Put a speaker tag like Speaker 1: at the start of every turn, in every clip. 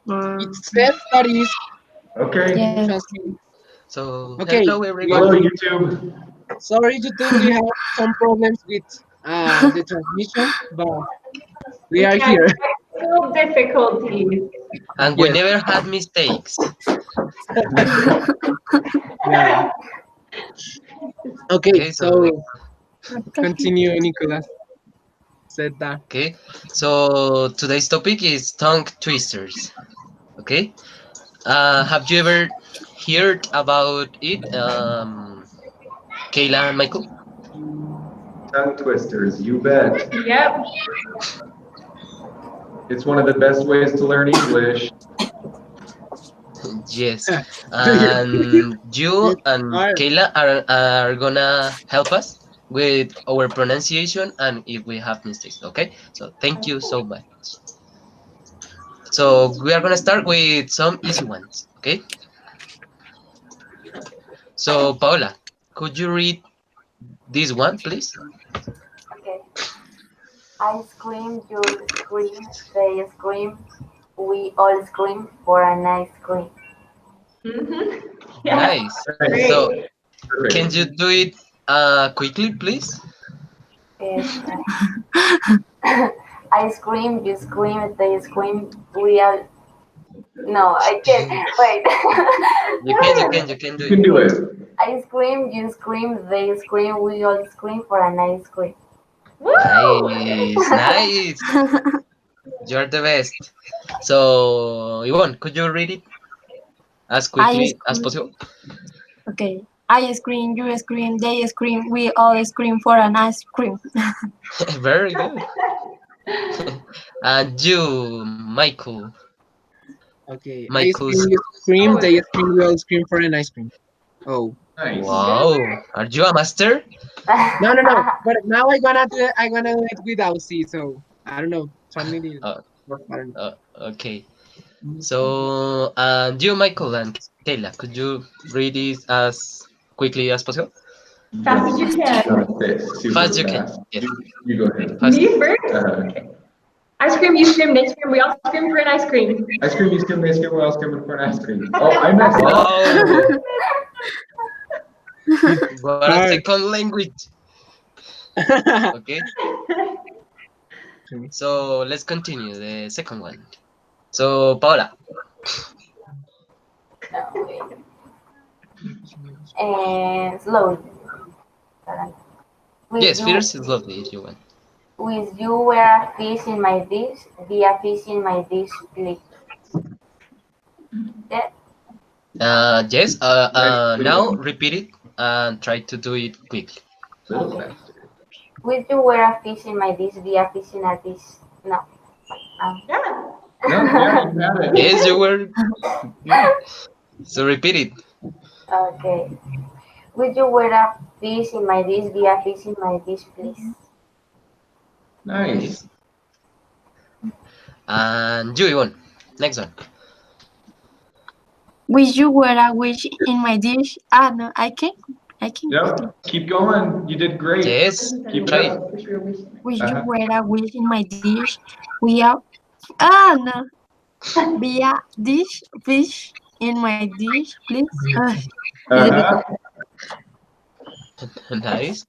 Speaker 1: It says that is
Speaker 2: Okay.
Speaker 3: Yes.
Speaker 1: transmitting.
Speaker 4: So
Speaker 1: Okay,
Speaker 4: hello
Speaker 1: well,
Speaker 2: Hello,
Speaker 4: everyone.
Speaker 2: YouTube.
Speaker 1: sorry YouTube, we have some problems with the transmission, but we are
Speaker 5: Yeah,
Speaker 1: here.
Speaker 5: technical difficulties.
Speaker 4: And we
Speaker 1: Yes.
Speaker 4: never had mistakes.
Speaker 1: Yeah. Okay,
Speaker 4: Okay, so
Speaker 1: so continue, Nicolas. Said that.
Speaker 4: okay. So today's topic is tongue twisters. Okay. Have you ever heard about it? Kayla and Michael?
Speaker 2: Tongue twisters, you bet.
Speaker 5: Yep.
Speaker 2: It's one of the best ways to learn English.
Speaker 4: Yes.
Speaker 1: Do you?
Speaker 4: And you
Speaker 1: It's
Speaker 4: and
Speaker 1: hard.
Speaker 4: Kayla are gonna help us with our pronunciation and if we have mistakes. Okay. So thank you so much. So we are gonna start with some easy ones. Okay. So Paola, could you read this one, please?
Speaker 6: Okay. I scream, you scream, they scream, we all scream for an ice cream.
Speaker 5: Mm-hmm. Yeah.
Speaker 4: Nice.
Speaker 2: Nice.
Speaker 4: So
Speaker 5: Great.
Speaker 4: can you
Speaker 2: Perfect.
Speaker 4: do it quickly, please?
Speaker 6: Yes. I scream, you scream, they scream, we all. No, I can't. Wait.
Speaker 4: You can do
Speaker 2: You
Speaker 4: it.
Speaker 2: can do it.
Speaker 6: I scream, you scream, they scream, we all scream for an ice cream.
Speaker 5: Woo!
Speaker 4: Nice, nice. You're the best. So Yvonne, could you read it as
Speaker 3: I
Speaker 4: quickly as
Speaker 3: scream.
Speaker 4: possible?
Speaker 3: Okay. I scream, you scream, they scream, we all scream for an ice cream.
Speaker 4: Very good. And you, Michael.
Speaker 1: Okay, I
Speaker 4: Michael's.
Speaker 1: scream, you scream,
Speaker 5: Oh,
Speaker 1: they scream, we all scream for an ice cream. Oh.
Speaker 2: Nice.
Speaker 5: good
Speaker 4: Wow.
Speaker 5: work.
Speaker 4: Are you a master?
Speaker 1: No, no, no. But now I gonna do it. I gonna do it without C. So I don't know. Something.
Speaker 4: Uh,
Speaker 1: I don't
Speaker 4: okay. So, and you, Michael and Kayla, could you read this as quickly as possible?
Speaker 5: Fast as you
Speaker 2: Yes.
Speaker 5: can.
Speaker 2: Gotta say it
Speaker 4: Fast
Speaker 2: super
Speaker 4: you can.
Speaker 2: fast.
Speaker 4: Yes.
Speaker 2: You go ahead.
Speaker 4: Fast.
Speaker 5: Me first?
Speaker 2: Uh,
Speaker 5: Okay. I scream, you scream, they scream, we all scream for an ice cream.
Speaker 2: ice cream, you scream, they scream, we're all screaming for an ice cream. Oh, I messed up.
Speaker 4: Wow.
Speaker 1: It's
Speaker 4: What a
Speaker 1: hard.
Speaker 4: second language. Okay. So let's continue the second one. So Paola.
Speaker 6: And slowly. With
Speaker 4: Yes,
Speaker 6: you,
Speaker 4: first is lovely if you want.
Speaker 6: with you were a fish in my dish, be a fish in my dish, please. Yeah.
Speaker 4: Yes.
Speaker 2: Nice. Little
Speaker 4: Now
Speaker 2: one.
Speaker 4: repeat it and try to do it quickly.
Speaker 2: Little
Speaker 6: Okay.
Speaker 2: faster.
Speaker 6: With you were a fish in my dish, be a fish in a dish. No. Um,
Speaker 5: Yeah.
Speaker 2: No, yeah, you have it.
Speaker 4: Yes, you were good. So repeat it.
Speaker 6: okay. With you were a fish in my dish, be a fish in my dish, please.
Speaker 4: Okay.
Speaker 2: Nice.
Speaker 4: And you, Yvonne. Next one.
Speaker 3: Wish you were a wish in my dish. Ah, no, I can quickly.
Speaker 2: Yep. Keep going. You did great.
Speaker 4: Yes.
Speaker 2: Keep it
Speaker 4: Try
Speaker 2: up.
Speaker 4: it.
Speaker 3: Wish you
Speaker 2: Uh-huh.
Speaker 3: were a wish in my dish. We are. Ah, no. Be a dish fish in my dish, please. It's difficult
Speaker 2: Uh-huh.
Speaker 4: Nice.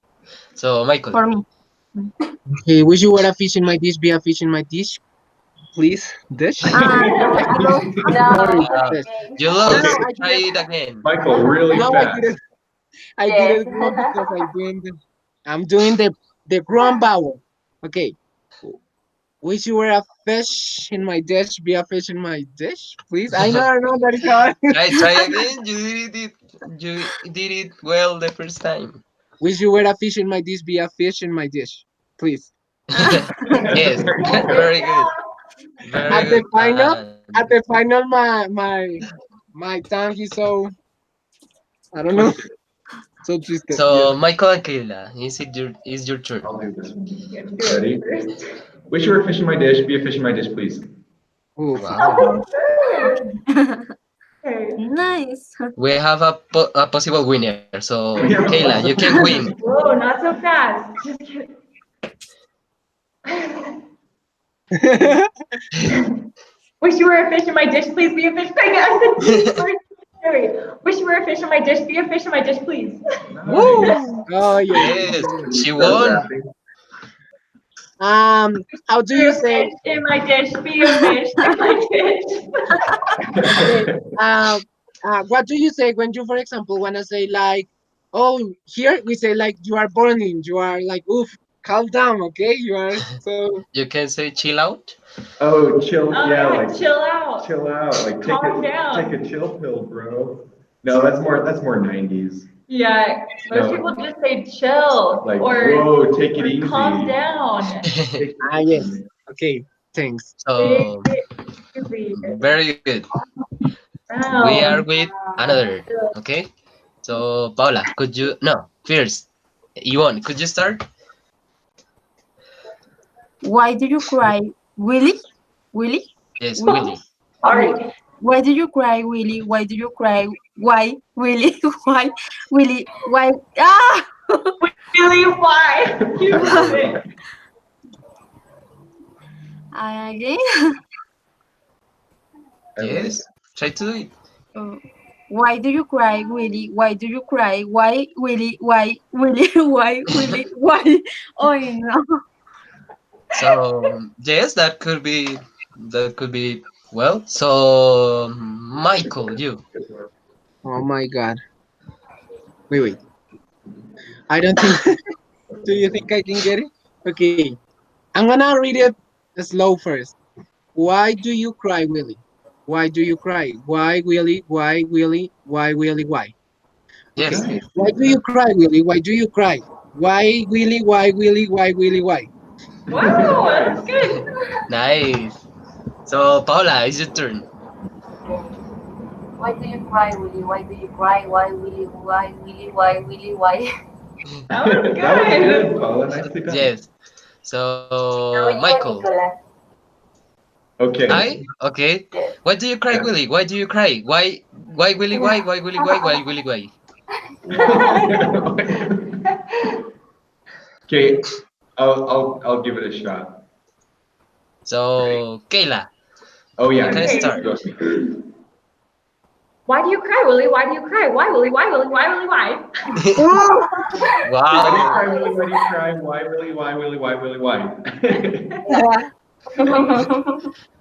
Speaker 4: So Michael.
Speaker 3: for me.
Speaker 1: Okay, wish you were a fish in my dish. Be a fish in my dish, please. Dish.
Speaker 3: Ah, no, I lost. I'm
Speaker 6: No,
Speaker 3: sorry.
Speaker 1: Sorry.
Speaker 4: Uh,
Speaker 6: again.
Speaker 4: you
Speaker 1: No,
Speaker 4: lost.
Speaker 1: no,
Speaker 2: Okay,
Speaker 1: I
Speaker 4: Try
Speaker 1: didn't.
Speaker 4: it again.
Speaker 2: Michael, really
Speaker 1: No, I
Speaker 2: fast.
Speaker 1: didn't. I did
Speaker 6: Yes.
Speaker 1: it wrong because I'm doing the ground vowel. Okay. Wish you were a fish in my dish. Be a fish in my dish, please. I know that is hard.
Speaker 4: Try again. You did it. You did it well the first time.
Speaker 1: Wish you were a fish in my dish. Be a fish in my dish, please.
Speaker 4: Yes.
Speaker 2: There you go.
Speaker 4: Very good. Very
Speaker 1: At
Speaker 4: good. And
Speaker 1: at the final, my tongue is so I don't know,
Speaker 2: Twisted.
Speaker 1: so twisted. Yes.
Speaker 4: so Michael and Kayla, is your turn.
Speaker 2: I'll do this one.
Speaker 5: Yeah, do
Speaker 2: Ready?
Speaker 5: it first.
Speaker 2: Wish you were a fish in my dish. Be a fish in my dish, please.
Speaker 1: Oof.
Speaker 4: Wow.
Speaker 5: Okay.
Speaker 3: Nice.
Speaker 4: We have a possible winner. So
Speaker 2: We have a
Speaker 4: Kayla, you can win.
Speaker 5: Whoa, not so fast. Just kidding. Wish you were a fish in my dish, please be a fish. Dang it, I said please first. Sorry. Wish you were a fish in my dish, be a fish in my dish, please.
Speaker 4: Woo!
Speaker 1: Oh yeah.
Speaker 4: Yes, she
Speaker 2: Start
Speaker 4: won.
Speaker 2: rapping.
Speaker 1: How do
Speaker 5: You're
Speaker 1: you
Speaker 5: a
Speaker 1: say?
Speaker 5: fish in my dish, be a fish in my dish.
Speaker 1: Okay. What do you say when you, for example, wanna say like, oh, here we say like you are burning, you are like, oof, calm down, okay? You are so.
Speaker 4: You can say chill out.
Speaker 2: Oh, chill.
Speaker 5: Oh
Speaker 2: Yeah,
Speaker 5: yeah,
Speaker 2: like
Speaker 5: chill out.
Speaker 2: chill out. Like
Speaker 5: Calm
Speaker 2: take
Speaker 5: down.
Speaker 2: a chill pill, bro. No, that's more 90s.
Speaker 5: Yeah, most
Speaker 2: No,
Speaker 5: people just say chill
Speaker 2: like
Speaker 5: or
Speaker 2: whoa, take it
Speaker 5: calm
Speaker 2: easy.
Speaker 5: down.
Speaker 2: Take
Speaker 1: Ah
Speaker 2: it
Speaker 1: yes.
Speaker 2: easy.
Speaker 1: Okay. Thanks.
Speaker 5: Take
Speaker 4: So
Speaker 5: it easy.
Speaker 4: very good. We are
Speaker 5: Wow.
Speaker 4: with another. Okay. So Paula, could you no first? Yvonne, could you start?
Speaker 3: Why do you cry, Willie? Willie?
Speaker 4: Yes,
Speaker 3: Willie?
Speaker 4: Willie.
Speaker 5: Sorry.
Speaker 3: Why do you cry, Willie? Why do you cry? Why, Willie? Why, Willie? Why? Ah!
Speaker 5: Really, why? You ruined it.
Speaker 3: Again.
Speaker 2: I like
Speaker 4: Yes. Try to do it.
Speaker 3: Uh, Why do you cry, Willie? Why do you cry? Why, Willie? Why, Willie? Why, Willie? Why? Oh no.
Speaker 4: So yes, that could be well. So Michael, you.
Speaker 1: Oh my God. Wait, wait. I don't think. Do you think I can get it? Okay. I'm gonna read it slow first. Why do you cry, Willie? Why do you cry? Why, Willie? Why, Willie? Why, Willie? Why? Okay.
Speaker 4: Yes.
Speaker 2: nice.
Speaker 1: Why do you cry, Willie? Why do you cry? Why, Willie? Why, Willie? Why, Willie? Why?
Speaker 5: Wow, that's
Speaker 2: Nice.
Speaker 5: good.
Speaker 4: Nice. So Paula, it's your turn.
Speaker 6: Okay. Why do you cry, Willie? Why do you cry? Why, Willie? Why, Willie? Why, Willie? Why?
Speaker 5: That was
Speaker 2: That was
Speaker 5: good.
Speaker 2: good, Paula. Nicely done.
Speaker 4: Yes. So
Speaker 6: Now you,
Speaker 4: Michael.
Speaker 6: Nicolas.
Speaker 2: Okay.
Speaker 4: I okay.
Speaker 6: Yes.
Speaker 4: Why do you cry,
Speaker 2: Yeah.
Speaker 4: Willie? Why do you cry? Why Willie? Why Willie? Why Willie? Why?
Speaker 2: Okay, I'll give it a shot.
Speaker 4: So Kayla,
Speaker 2: Oh
Speaker 4: you
Speaker 2: yeah,
Speaker 4: can
Speaker 5: Okay.
Speaker 4: start.
Speaker 2: go ahead.
Speaker 5: Why do you cry, Willie? Why do you cry? Why, Willie? Why, Willie? Why, Willie? Why?
Speaker 2: Why do you cry,
Speaker 4: Wow.
Speaker 2: Willie? Why do you cry? Why, Willie? Why, Willie? Why, Willie? Why?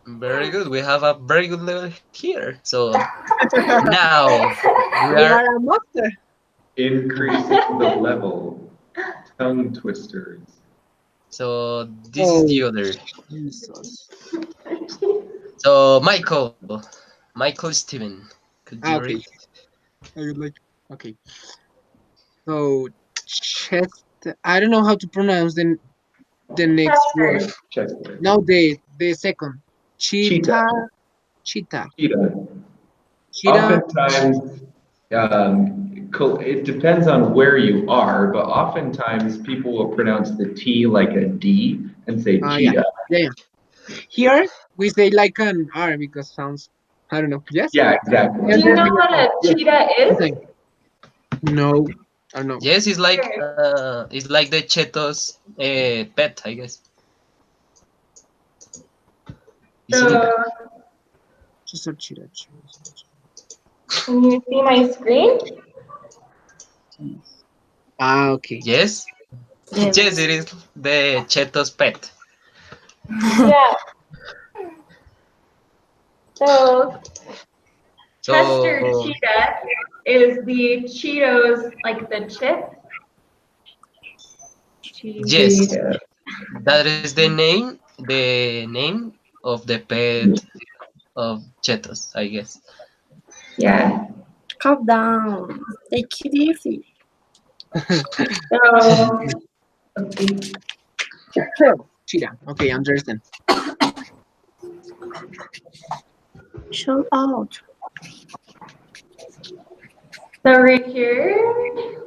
Speaker 4: Very good. We have a very good level here. So now we
Speaker 1: We
Speaker 4: are.
Speaker 1: are a master.
Speaker 2: Increasing the level. Tongue twisters.
Speaker 4: So this is the
Speaker 1: Oh,
Speaker 4: other.
Speaker 1: Jesus.
Speaker 4: So Michael Steven, could you
Speaker 1: Ah,
Speaker 4: read?
Speaker 1: okay. I would like. Okay. So, chest. I don't know how to pronounce the next word.
Speaker 5: Chester.
Speaker 2: Chester.
Speaker 1: Now the second.
Speaker 2: Cheetah.
Speaker 1: Cheetah. Cheetah.
Speaker 2: Cheetah.
Speaker 1: Cheetah.
Speaker 2: Oftentimes, it depends on where you are, but oftentimes people will pronounce the T like a D and say
Speaker 1: Yeah.
Speaker 2: cheetah.
Speaker 1: Yeah. Here we say like an R because sounds. I don't know. Yes.
Speaker 2: Yeah,
Speaker 5: Do
Speaker 2: exactly.
Speaker 5: you
Speaker 1: And then
Speaker 5: know
Speaker 1: we
Speaker 5: what a
Speaker 1: yes.
Speaker 5: cheetah is?
Speaker 1: Okay. No. I don't know.
Speaker 4: Yes,
Speaker 5: Okay.
Speaker 4: it's like the Chetos pet, I guess. Isn't it?
Speaker 5: So,
Speaker 1: Just a cheetah.
Speaker 5: can you see my screen?
Speaker 1: Ah, okay.
Speaker 4: Yes.
Speaker 3: Yes.
Speaker 4: Yes, it is the Chetos pet.
Speaker 5: Yeah. So, Chester
Speaker 4: So
Speaker 5: Cheetah is the Cheetos, like the chip.
Speaker 4: yes,
Speaker 5: Cheetos.
Speaker 4: that is the name of the pet of Chetos, I guess.
Speaker 5: Yeah.
Speaker 3: Calm down. Take it easy.
Speaker 5: So, let's see.
Speaker 1: Cheetah. Okay, understand.
Speaker 3: Chill out.
Speaker 5: So right here,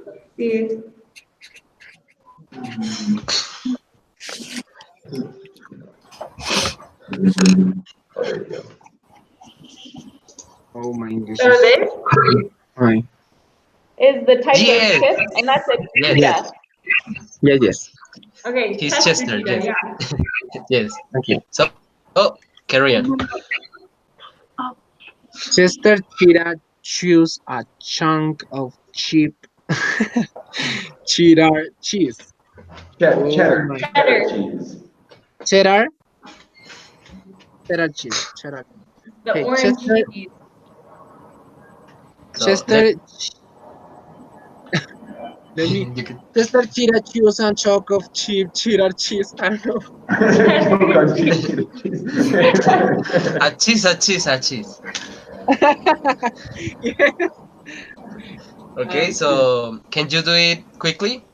Speaker 5: let's see.
Speaker 2: Oh, there you go.
Speaker 1: Oh my English
Speaker 5: So
Speaker 1: is
Speaker 5: this
Speaker 1: fine.
Speaker 5: is the type
Speaker 4: Yes,
Speaker 5: of chip, and that's a
Speaker 4: yes,
Speaker 1: Yes.
Speaker 5: cheetah.
Speaker 1: Yes. Yes.
Speaker 5: Okay,
Speaker 4: he's
Speaker 5: Chester
Speaker 4: Chester.
Speaker 5: cheetah,
Speaker 4: Yes,
Speaker 5: yeah.
Speaker 4: yes.
Speaker 1: Okay.
Speaker 4: So, oh, carry on.
Speaker 1: Chester Cheetah chews a chunk of cheap cheddar cheese. Oh
Speaker 2: Cheddar,
Speaker 1: my.
Speaker 2: cheddar
Speaker 5: Cheddar.
Speaker 2: cheese.
Speaker 1: Cheddar, cheddar cheese, cheddar.
Speaker 5: The
Speaker 1: Okay,
Speaker 5: orange cheese.
Speaker 4: So
Speaker 1: Chester, let me.
Speaker 4: you could
Speaker 1: Chester Cheetah chews a chunk of cheap cheddar cheese. I don't know.
Speaker 2: Choke on cheese, cheddar cheese.
Speaker 4: a cheese, a cheese, a cheese.
Speaker 1: Yeah.
Speaker 4: Okay, so can you do it quickly?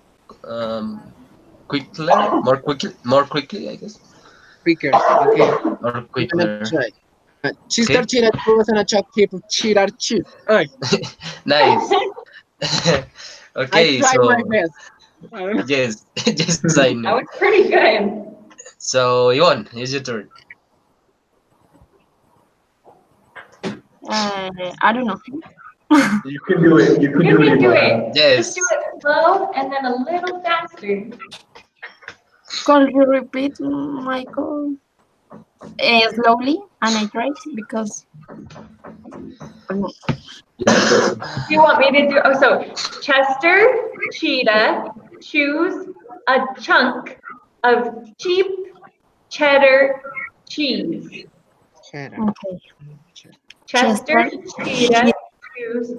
Speaker 4: More quickly, I guess,
Speaker 1: Quicker. Okay,
Speaker 4: or
Speaker 1: I'm gonna
Speaker 4: quickler.
Speaker 1: try. Chester
Speaker 4: Okay,
Speaker 1: Cheetah chews a chunk of cheddar cheese. Alright,
Speaker 4: nice.
Speaker 1: I
Speaker 4: Okay,
Speaker 1: tried my
Speaker 4: so
Speaker 1: best. I don't know.
Speaker 4: yes, yes, I
Speaker 5: That
Speaker 4: know.
Speaker 5: was pretty good.
Speaker 4: So Yvonne, it's your turn.
Speaker 3: I don't know.
Speaker 2: You can do it. You can
Speaker 5: You
Speaker 2: do
Speaker 5: can
Speaker 2: it.
Speaker 5: do
Speaker 2: Ivana.
Speaker 5: it. Just
Speaker 4: Yes.
Speaker 5: do it slow and then a little faster.
Speaker 3: Could you repeat, Michael? Slowly, and I tried because
Speaker 2: Yeah. So
Speaker 5: Do you want me to do? Oh, so Chester Cheetah chews a chunk of cheap cheddar cheese.
Speaker 1: Cheddar.
Speaker 3: okay.
Speaker 5: Chester
Speaker 3: Chester
Speaker 5: Cheetah chews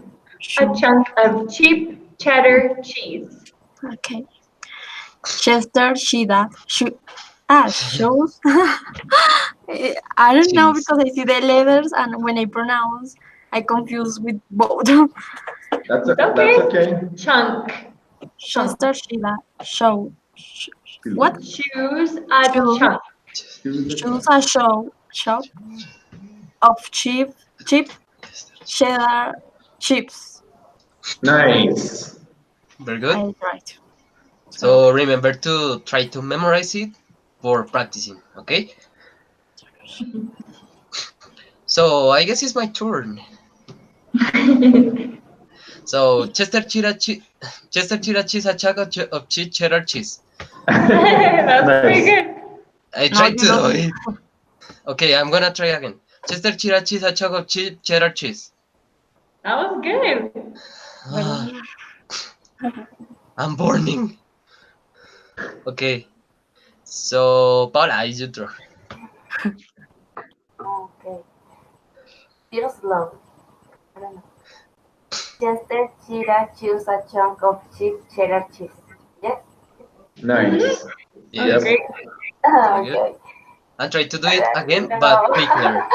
Speaker 5: a
Speaker 3: shoe.
Speaker 5: chunk of cheap cheddar cheese.
Speaker 3: Okay. Chester shows. I don't know
Speaker 4: Cheese.
Speaker 3: because I see the letters and when I pronounce, I confuse with both.
Speaker 2: that's
Speaker 5: It's
Speaker 2: that's
Speaker 5: okay.
Speaker 2: okay.
Speaker 5: Chunk. Chunk.
Speaker 3: Chester what?
Speaker 5: Choose a
Speaker 3: Shoes
Speaker 5: chunk.
Speaker 2: Choose a
Speaker 3: shoes
Speaker 2: chunk.
Speaker 3: a shop of cheap cheddar chips.
Speaker 2: Nice.
Speaker 4: Very good.
Speaker 3: I right. So
Speaker 4: So remember to try to memorize it for practicing. Okay. So I guess it's my turn. So Chester Cheetah cheese, a chunk of cheddar cheese.
Speaker 5: That's pretty
Speaker 2: Nice.
Speaker 5: good.
Speaker 4: I
Speaker 3: no,
Speaker 4: tried
Speaker 3: you
Speaker 4: to do
Speaker 3: don't.
Speaker 4: it. Okay, I'm gonna try again. Chester Cheetah cheese, a chunk of cheddar cheese.
Speaker 5: That was good.
Speaker 4: I'm burning. Okay. So Paula, it's your turn.
Speaker 6: Okay. Feel slow. I don't know. Chester Cheetah chews a chunk of cheap cheddar cheese. Yes?
Speaker 2: Nice.
Speaker 5: That was
Speaker 4: Yes,
Speaker 2: Yep.
Speaker 5: great.
Speaker 4: very good.
Speaker 6: Okay.
Speaker 4: I'll try to do
Speaker 6: I
Speaker 4: it
Speaker 6: don't
Speaker 4: again, but
Speaker 6: know.
Speaker 4: quicker.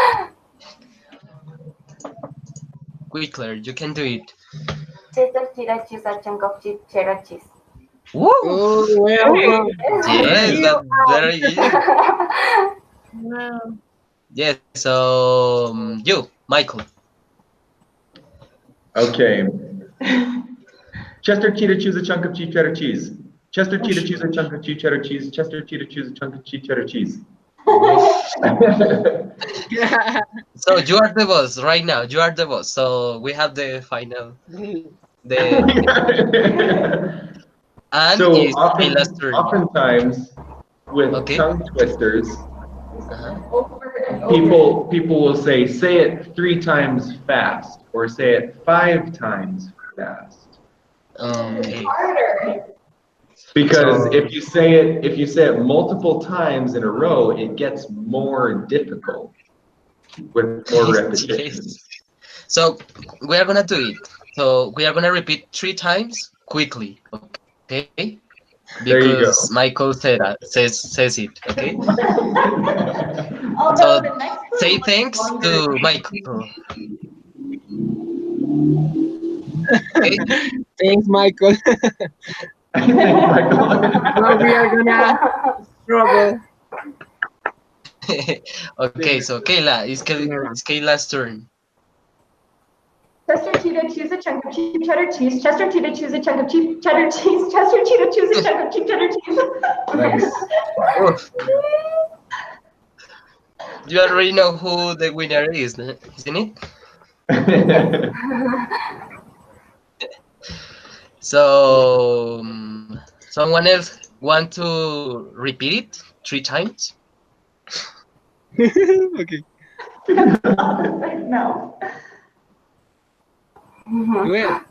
Speaker 4: Quicker, you can do it.
Speaker 6: Chester Cheetah chews a chunk of cheap cheddar cheese.
Speaker 4: Woo!
Speaker 1: Oh, well
Speaker 5: Okay.
Speaker 1: done.
Speaker 4: Yes,
Speaker 2: Nice.
Speaker 4: that's very good.
Speaker 3: No.
Speaker 4: Yes, so you, Michael.
Speaker 2: Okay. Chester Cheetah chews a chunk of cheap cheddar cheese. Chester Cheetah chews a chunk of cheap cheddar cheese. Chester Cheetah chews a chunk of cheap cheddar cheese.
Speaker 4: So you are the boss right now. You are the boss. So we have the final. The and
Speaker 2: So
Speaker 4: is Kayla's turn.
Speaker 2: oftentimes with
Speaker 4: Okay.
Speaker 2: tongue twisters,
Speaker 4: Uh-huh.
Speaker 5: Over and over.
Speaker 2: people will say it 3 times fast or say it 5 times fast.
Speaker 5: It's
Speaker 4: Okay.
Speaker 5: harder.
Speaker 2: Because
Speaker 4: So
Speaker 2: if you say it multiple times in a row, it gets more difficult with more repetitions.
Speaker 4: yes. So we are gonna do it. So we are gonna repeat 3 times quickly. Okay.
Speaker 2: There
Speaker 4: Because
Speaker 2: you go.
Speaker 4: Michael says it. Okay. So
Speaker 5: Although the next
Speaker 4: say
Speaker 5: one was
Speaker 4: thanks
Speaker 5: longer.
Speaker 4: to Michael. Okay.
Speaker 1: Thanks, Michael.
Speaker 2: Thanks, Michael.
Speaker 1: Now we are gonna struggle
Speaker 4: Okay.
Speaker 1: the
Speaker 4: So Kayla,
Speaker 1: second round.
Speaker 4: it's Kayla's turn.
Speaker 5: Chester Cheetah chews a chunk of cheap cheddar cheese. Chester Cheetah chews a chunk of cheap cheddar cheese. Chester Cheetah chews a chunk of cheap cheddar cheese.
Speaker 2: Nice.
Speaker 4: Oh, you already know who the winner is, isn't it? So, someone else want to repeat it 3 times?
Speaker 1: Okay.
Speaker 5: No.
Speaker 1: Do it.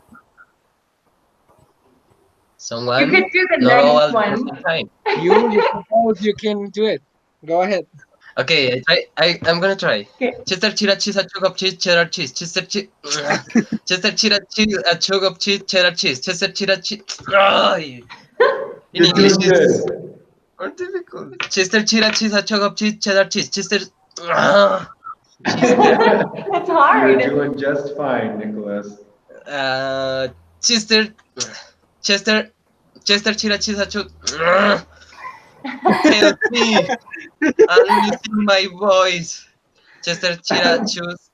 Speaker 5: You
Speaker 4: Someone?
Speaker 5: could do the
Speaker 4: Not all
Speaker 5: next
Speaker 4: at the
Speaker 5: one.
Speaker 4: same time.
Speaker 1: You suppose you can do it. Go ahead.
Speaker 4: Okay, I'm gonna try.
Speaker 5: Okay.
Speaker 4: Chester cheetah cheese, a chunk of cheese, cheddar cheese. Chester Chester cheetah cheese, a chunk of cheese, cheddar cheese. Chester cheetah cheese. In
Speaker 2: You're
Speaker 4: English,
Speaker 2: doing
Speaker 4: it's
Speaker 2: good.
Speaker 4: more difficult. Chester cheetah cheese, a chunk of cheese, cheddar cheese. Chester.
Speaker 5: That's hard.
Speaker 2: You're doing just fine, Nicholas.
Speaker 4: Uh, Chester. Chester. Chester cheetah cheese, a chunk. Help me! I'm losing my voice. Chester cheetah choose.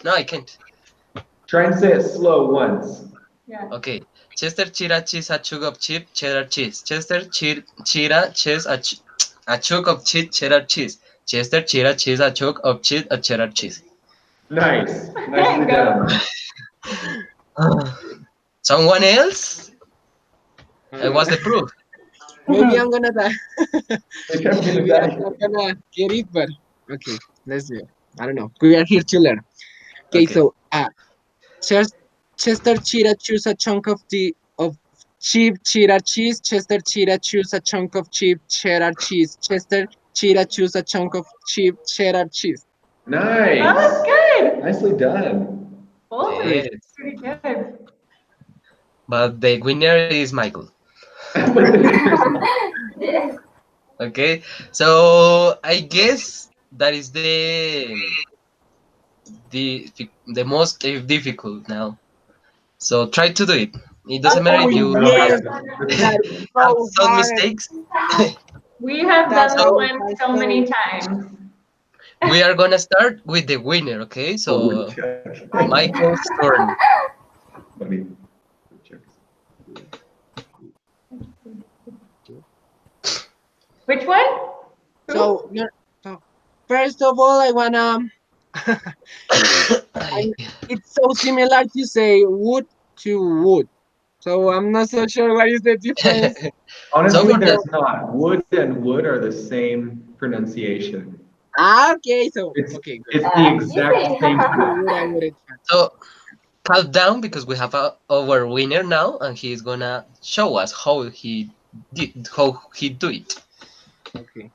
Speaker 4: No, I can't.
Speaker 2: Try and say it slow once.
Speaker 5: Yeah.
Speaker 4: Okay. Chester cheetah cheese, a chunk of cheap cheddar cheese. Chester cheetah cheese, a chunk of cheap cheddar cheese. Chester cheetah cheese, a chunk of cheese, a cheddar cheese.
Speaker 2: Nice.
Speaker 5: There
Speaker 2: Nicely
Speaker 5: you go.
Speaker 2: done.
Speaker 4: Someone else? And what's the proof?
Speaker 1: Maybe I'm gonna die.
Speaker 2: Maybe I'm gonna
Speaker 1: Maybe I'm
Speaker 2: die.
Speaker 1: not gonna get it, but okay, let's do it. I don't know. We are here to learn. Okay,
Speaker 4: Okay.
Speaker 1: so Chester cheetah chews a chunk of cheap cheddar cheese. Chester cheetah chews a chunk of cheap cheddar cheese. Chester cheetah chews a chunk of cheap cheddar cheese.
Speaker 5: Oh, that's
Speaker 2: Nice.
Speaker 5: good.
Speaker 2: Nicely done.
Speaker 5: Both were
Speaker 4: Yes.
Speaker 5: pretty good.
Speaker 4: But the winner is Michael.
Speaker 6: Yes.
Speaker 4: Okay. So I guess that is the most difficult now. So try to do it. It doesn't matter
Speaker 1: Oh
Speaker 4: if you
Speaker 1: yes, that is
Speaker 4: have
Speaker 1: so
Speaker 4: some
Speaker 1: hard.
Speaker 4: mistakes.
Speaker 5: We have
Speaker 1: That's
Speaker 5: done this
Speaker 1: so
Speaker 4: So
Speaker 5: one
Speaker 1: hard.
Speaker 5: so many
Speaker 1: So
Speaker 5: times.
Speaker 4: we are gonna start with the winner. Okay.
Speaker 2: A
Speaker 4: So
Speaker 2: woodchuck.
Speaker 4: Michael's turn.
Speaker 2: Funny.
Speaker 5: Which one?
Speaker 1: so, so first of all, I wanna.
Speaker 4: Ay,
Speaker 1: It's so similar to say wood to wood. So I'm not so sure what is the difference.
Speaker 4: so
Speaker 2: Honestly,
Speaker 4: for the
Speaker 2: there's not. Wood and wood are the same pronunciation.
Speaker 1: Okay, so
Speaker 2: It's
Speaker 1: okay, good.
Speaker 2: it's the exact
Speaker 6: Easy.
Speaker 2: same
Speaker 1: Wood,
Speaker 2: thing.
Speaker 1: wood, I wouldn't try.
Speaker 4: so calm down because we have our winner now, and he's gonna show us how he do it.
Speaker 1: Okay.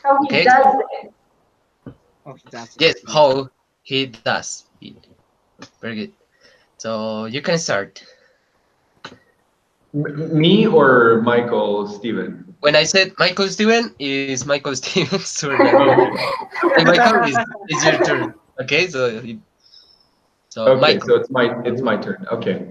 Speaker 5: How he
Speaker 4: Okay.
Speaker 5: does it.
Speaker 1: Oh, that's it.
Speaker 4: Yes, how he does it. Very good. So you can start.
Speaker 2: Me or Michael Steven?
Speaker 4: When I said Michael Steven, is Michael Steven's turn.
Speaker 2: Okay.
Speaker 4: And Michael is your turn. Okay, so
Speaker 2: Okay,
Speaker 4: Michael.
Speaker 2: so it's my turn. Okay.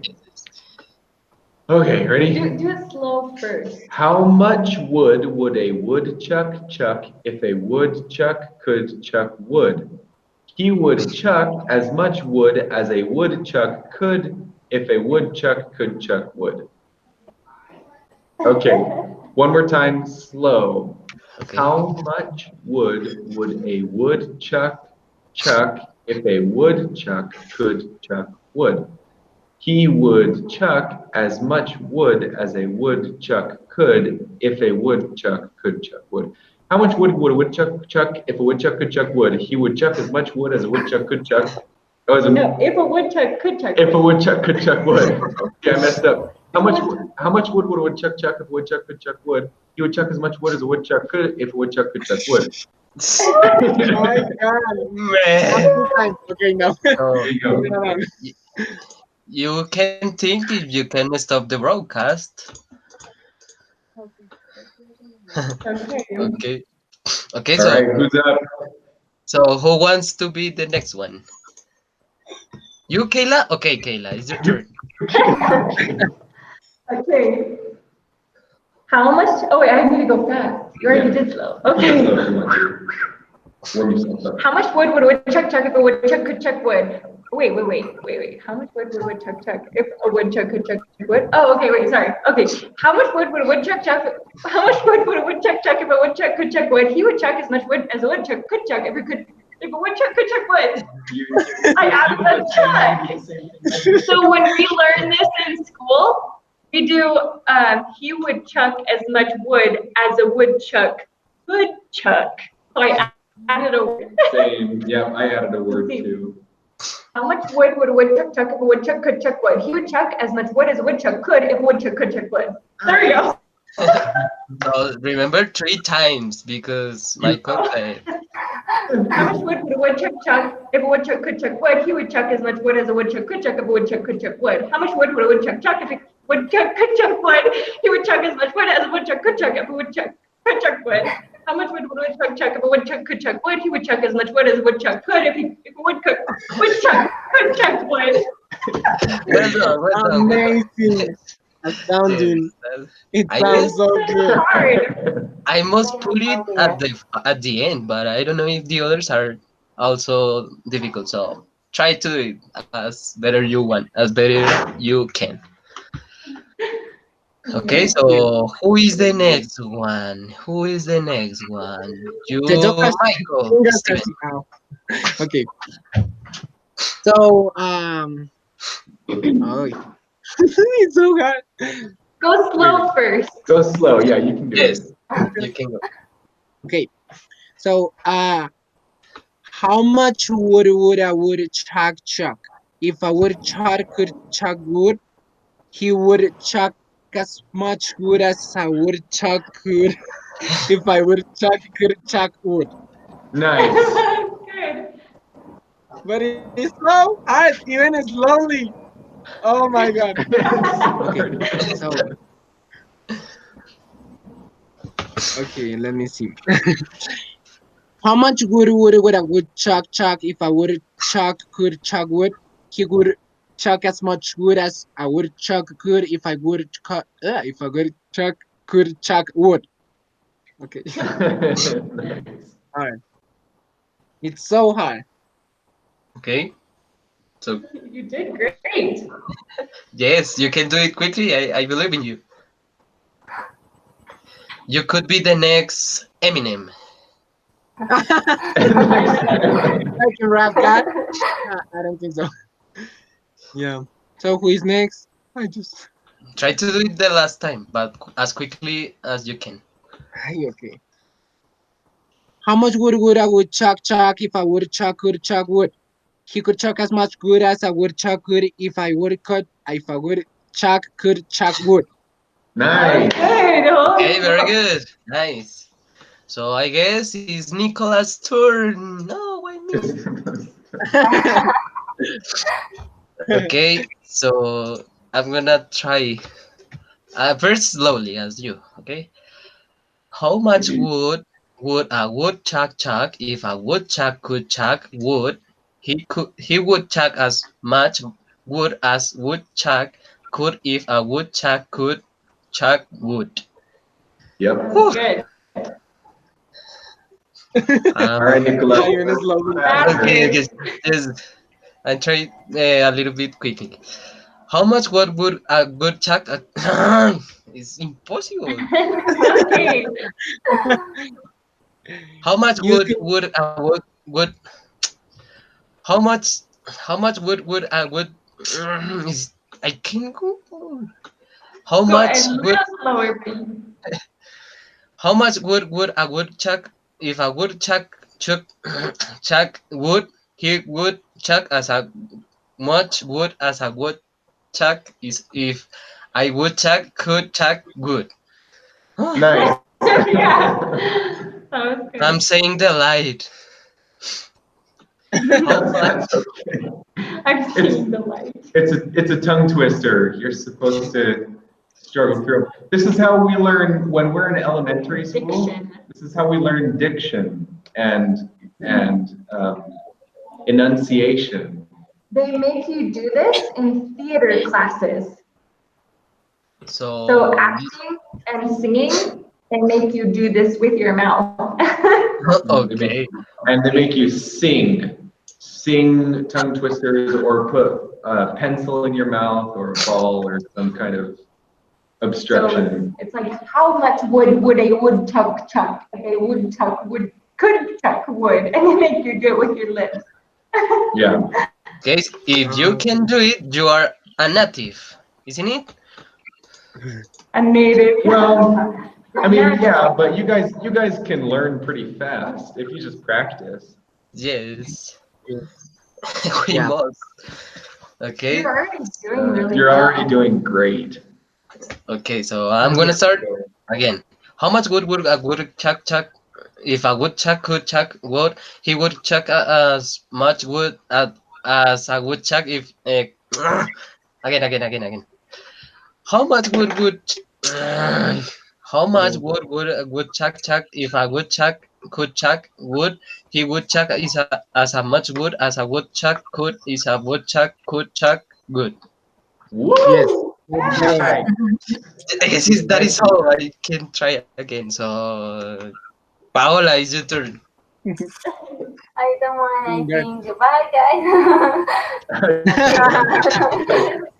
Speaker 2: Okay, ready?
Speaker 5: Do it slow first.
Speaker 2: How much wood would a woodchuck chuck if a woodchuck could chuck wood? He would chuck as much wood as a woodchuck could if a woodchuck could chuck wood. Okay, one more time, slow.
Speaker 4: Okay.
Speaker 2: How much wood would a woodchuck chuck if a woodchuck could chuck wood? He would chuck as much wood as a woodchuck could if a woodchuck could chuck wood. How much wood would a woodchuck chuck if a woodchuck could chuck wood? He would chuck as much wood as a woodchuck could chuck.
Speaker 5: No, if a woodchuck could chuck.
Speaker 2: If a woodchuck could chuck wood. Okay, I messed up. How much wood would a woodchuck chuck if a woodchuck could chuck wood? He would chuck as much wood as a woodchuck could if a woodchuck could chuck wood.
Speaker 1: Oh my god.
Speaker 4: Man.
Speaker 1: Two times. Okay, now.
Speaker 4: So
Speaker 2: There you go.
Speaker 4: you can think if you can stop the broadcast.
Speaker 5: Okay.
Speaker 4: Okay. Okay,
Speaker 2: All
Speaker 4: so
Speaker 2: right, who's up?
Speaker 4: who wants to be the next one? You, Kayla? Okay, Kayla, it's your turn.
Speaker 5: Okay. How much? Oh wait, I need to go fast. You already did slow. Okay.
Speaker 2: Warm yourself up.
Speaker 5: How much wood would a woodchuck chuck if a woodchuck could chuck wood? Wait. How much wood would a woodchuck chuck if a woodchuck could chuck wood? Oh, okay, wait, sorry. Okay. How much wood would a woodchuck chuck? How much wood would a woodchuck chuck if a woodchuck could chuck wood? He would chuck as much wood as a woodchuck could chuck if a woodchuck could chuck wood. I added the chuck. So when we learn this in school, we do he would chuck as much wood as a woodchuck could chuck. So I Added a word.
Speaker 2: Same. Yeah, I added a word
Speaker 5: Same.
Speaker 2: too.
Speaker 5: How much wood would a woodchuck chuck if a woodchuck could chuck wood? He would chuck as much wood as a woodchuck could if a woodchuck could chuck wood. There we go.
Speaker 4: So remember 3 times because Michael said.
Speaker 5: How much wood would a woodchuck chuck if a woodchuck could chuck wood? He would chuck as much wood as a woodchuck could chuck if a woodchuck could chuck wood. How much wood would a woodchuck chuck if a woodchuck could chuck wood? He would chuck as much wood as a woodchuck could chuck if a woodchuck could chuck wood. How much wood would a woodchuck chuck if a woodchuck could chuck wood? He would chuck as much wood as a woodchuck could if a woodchuck could chuck wood.
Speaker 4: Well done, well done.
Speaker 1: Amazing. Astounding.
Speaker 4: Yes,
Speaker 1: It
Speaker 4: I
Speaker 1: sounds
Speaker 4: guess
Speaker 1: so good.
Speaker 5: Hard.
Speaker 4: I must put it at the end, but I don't know if the others are also difficult. So try to do it as better you want, as better you can. Okay, so who is the next one? Who is the next one? You,
Speaker 1: The Joker
Speaker 4: Michael,
Speaker 1: finger
Speaker 4: Steven.
Speaker 1: touching out. Okay. So oh it's so hard.
Speaker 5: Go slow first.
Speaker 2: Go slow. Yeah, you can do
Speaker 4: Yes,
Speaker 2: it.
Speaker 4: you can go.
Speaker 1: Okay. So how much wood would a woodchuck chuck? If a woodchuck could chuck wood, he would chuck as much wood as a woodchuck could. If I woodchuck could chuck wood.
Speaker 2: Nice.
Speaker 5: Good.
Speaker 1: But it's so hard, even slowly. Oh my god. Okay, so okay, let me see. How much wood would a woodchuck chuck if a woodchuck could chuck wood? He would chuck as much wood as a woodchuck could if a woodchuck could chuck wood. Okay,
Speaker 2: Nice.
Speaker 1: alright. It's so hard.
Speaker 4: Okay, so
Speaker 5: You did great.
Speaker 4: yes, you can do it quickly. I believe in you. You could be the next Eminem.
Speaker 1: I can rap that. I don't think so. Yeah. So who is next? I just.
Speaker 4: Try to do it the last time, but as quickly as you can.
Speaker 1: Okay. How much wood would a woodchuck chuck if a woodchuck could chuck wood? He could chuck as much wood as a woodchuck could if a woodchuck could chuck wood.
Speaker 2: Nice.
Speaker 5: Good.
Speaker 4: Okay, very good. Nice. So I guess it's Nicholas' turn. No, why me? Okay, so I'm gonna try first slowly as you. Okay, how much would a woodchuck chuck if a woodchuck could chuck wood? He would chuck as much wood as woodchuck could if a woodchuck could chuck wood.
Speaker 2: Yep.
Speaker 4: Whew.
Speaker 5: Good.
Speaker 2: All right, Nicola.
Speaker 1: Not even slowly.
Speaker 4: Okay, okay, just I try a little bit quickly. How much would a woodchuck? It's impossible.
Speaker 5: Okay.
Speaker 4: How much
Speaker 1: You can.
Speaker 4: would a would how much would a wood is I can go. How
Speaker 5: Go
Speaker 4: much
Speaker 5: and
Speaker 4: would
Speaker 5: little slower, please.
Speaker 4: how much would a woodchuck if a woodchuck chuck wood he would chuck as a much wood as a woodchuck is if I woodchuck could chuck wood.
Speaker 2: Nice.
Speaker 5: Yeah. That was
Speaker 4: I'm
Speaker 5: good.
Speaker 4: saying the light. How much?
Speaker 2: That's okay.
Speaker 5: I'm seeing the light.
Speaker 2: It's a tongue twister. You're supposed to struggle through. This is how we learn when we're in elementary school.
Speaker 5: Diction.
Speaker 2: This is how we learn diction and enunciation.
Speaker 5: They make you do this in theater classes. So
Speaker 4: So
Speaker 5: acting and singing, they make you do this with your mouth.
Speaker 4: okay.
Speaker 2: And they make you sing tongue twisters, or put a pencil in your mouth, or a ball, or some kind of obstruction.
Speaker 5: So it's like, how much wood would a woodchuck chuck if a woodchuck could chuck wood? And they make you do it with your lips.
Speaker 2: Yeah.
Speaker 4: Guys, if you can do it, you are a native, isn't it?
Speaker 5: A native.
Speaker 2: Well, I mean, yeah, but you guys can learn pretty fast if you just practice.
Speaker 4: Yes,
Speaker 1: Yes.
Speaker 4: we
Speaker 1: Yeah.
Speaker 4: must. Okay,
Speaker 5: You're already doing really
Speaker 2: You're
Speaker 5: well.
Speaker 2: already doing great.
Speaker 4: okay. So I'm gonna
Speaker 1: Yeah.
Speaker 4: start again. How much would a woodchuck chuck? If a woodchuck could chuck wood, he would chuck as much wood as a woodchuck if. Again. How much how much would a woodchuck chuck if a woodchuck could chuck wood? He would chuck as a much wood as a woodchuck could is a woodchuck could chuck wood.
Speaker 1: Yes.
Speaker 2: Woo!
Speaker 1: Good game.
Speaker 2: Nice.
Speaker 4: I guess that is how I can try again. So Paola, is your turn.
Speaker 6: I don't want
Speaker 1: Good.
Speaker 6: anything. Goodbye, guys.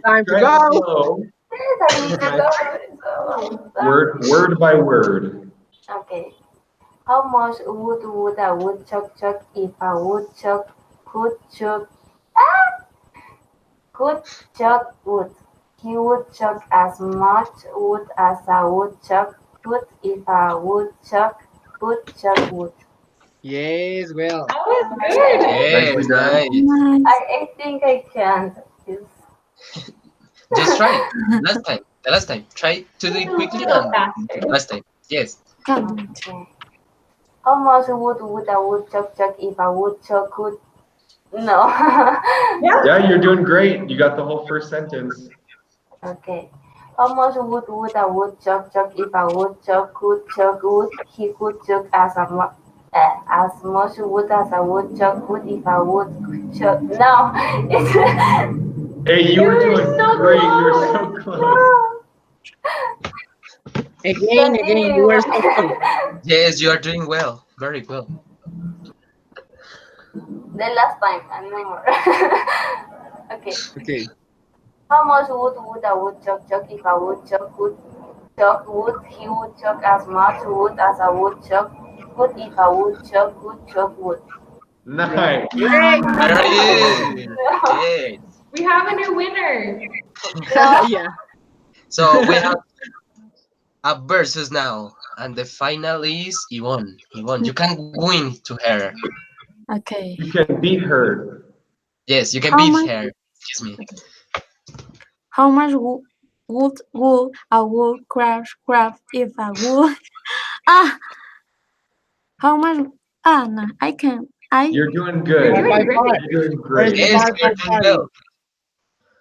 Speaker 1: Time to
Speaker 2: Try it
Speaker 1: go.
Speaker 2: slow.
Speaker 6: Yes, I need to go.
Speaker 2: Word by word.
Speaker 6: Okay. How much would a woodchuck chuck if a woodchuck could chuck wood? He would chuck as much wood as a woodchuck could if a woodchuck could chuck wood.
Speaker 1: Yes. Well.
Speaker 5: That was good.
Speaker 2: Nicely
Speaker 4: Yes,
Speaker 2: done.
Speaker 4: nice.
Speaker 3: Nice.
Speaker 6: I think I can't.
Speaker 4: Just try. Last time. The last time. Try to do it
Speaker 5: A
Speaker 4: quickly
Speaker 5: little
Speaker 4: and
Speaker 5: faster.
Speaker 4: last time. Yes.
Speaker 3: Can do it.
Speaker 6: Okay. How much would a woodchuck chuck if a woodchuck could? No.
Speaker 2: Yeah, you're doing great. You got the whole first sentence.
Speaker 6: Okay. How much would a woodchuck chuck if a woodchuck could chuck wood? He could chuck as much wood as a woodchuck would if a wood could chuck. No, it's
Speaker 2: Hey, you
Speaker 5: You
Speaker 2: were
Speaker 5: were
Speaker 2: doing
Speaker 5: so
Speaker 2: great. You were
Speaker 5: close.
Speaker 2: so close.
Speaker 6: no.
Speaker 1: Again. You
Speaker 6: Continue.
Speaker 1: were so close.
Speaker 4: Yes, you are doing well. Very well.
Speaker 6: The last time and no more. Okay.
Speaker 1: Okay.
Speaker 6: How much would a woodchuck chuck if a woodchuck could chuck wood? He would chuck as much wood as a woodchuck could if a woodchuck could chuck wood.
Speaker 2: Nice.
Speaker 1: Great.
Speaker 4: Very good.
Speaker 6: No.
Speaker 4: Yes.
Speaker 5: We have a new winner.
Speaker 6: No.
Speaker 1: Yeah.
Speaker 4: So we have a versus now. And the final is Yvonne. Yvonne, you can win to her.
Speaker 3: Okay.
Speaker 2: You can beat her.
Speaker 4: Yes, you can
Speaker 3: How
Speaker 4: beat
Speaker 3: much?
Speaker 4: her. Excuse me.
Speaker 3: How much would a wool craft if a wool? Ah, how much? Ah, no, I can.
Speaker 2: You're doing
Speaker 5: You're
Speaker 2: good.
Speaker 1: Part by
Speaker 5: doing great.
Speaker 1: part.
Speaker 2: You're doing
Speaker 1: First
Speaker 2: great.
Speaker 4: Yes,
Speaker 1: part
Speaker 4: you
Speaker 1: by
Speaker 4: are doing
Speaker 1: part.
Speaker 4: well.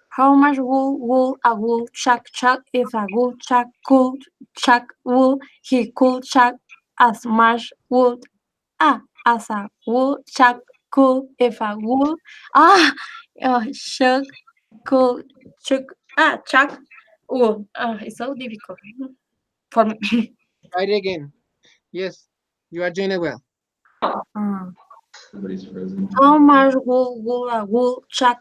Speaker 3: How much wool a wool chuck if a wool chuck could chuck wool? He could chuck as much wool as a wool chuck could if a wool chuck could chuck wool. It's so difficult for me.
Speaker 1: Try it again. Yes. You are doing it well.
Speaker 3: Uh,
Speaker 2: Everybody's frozen.
Speaker 3: how much wool a wool chuck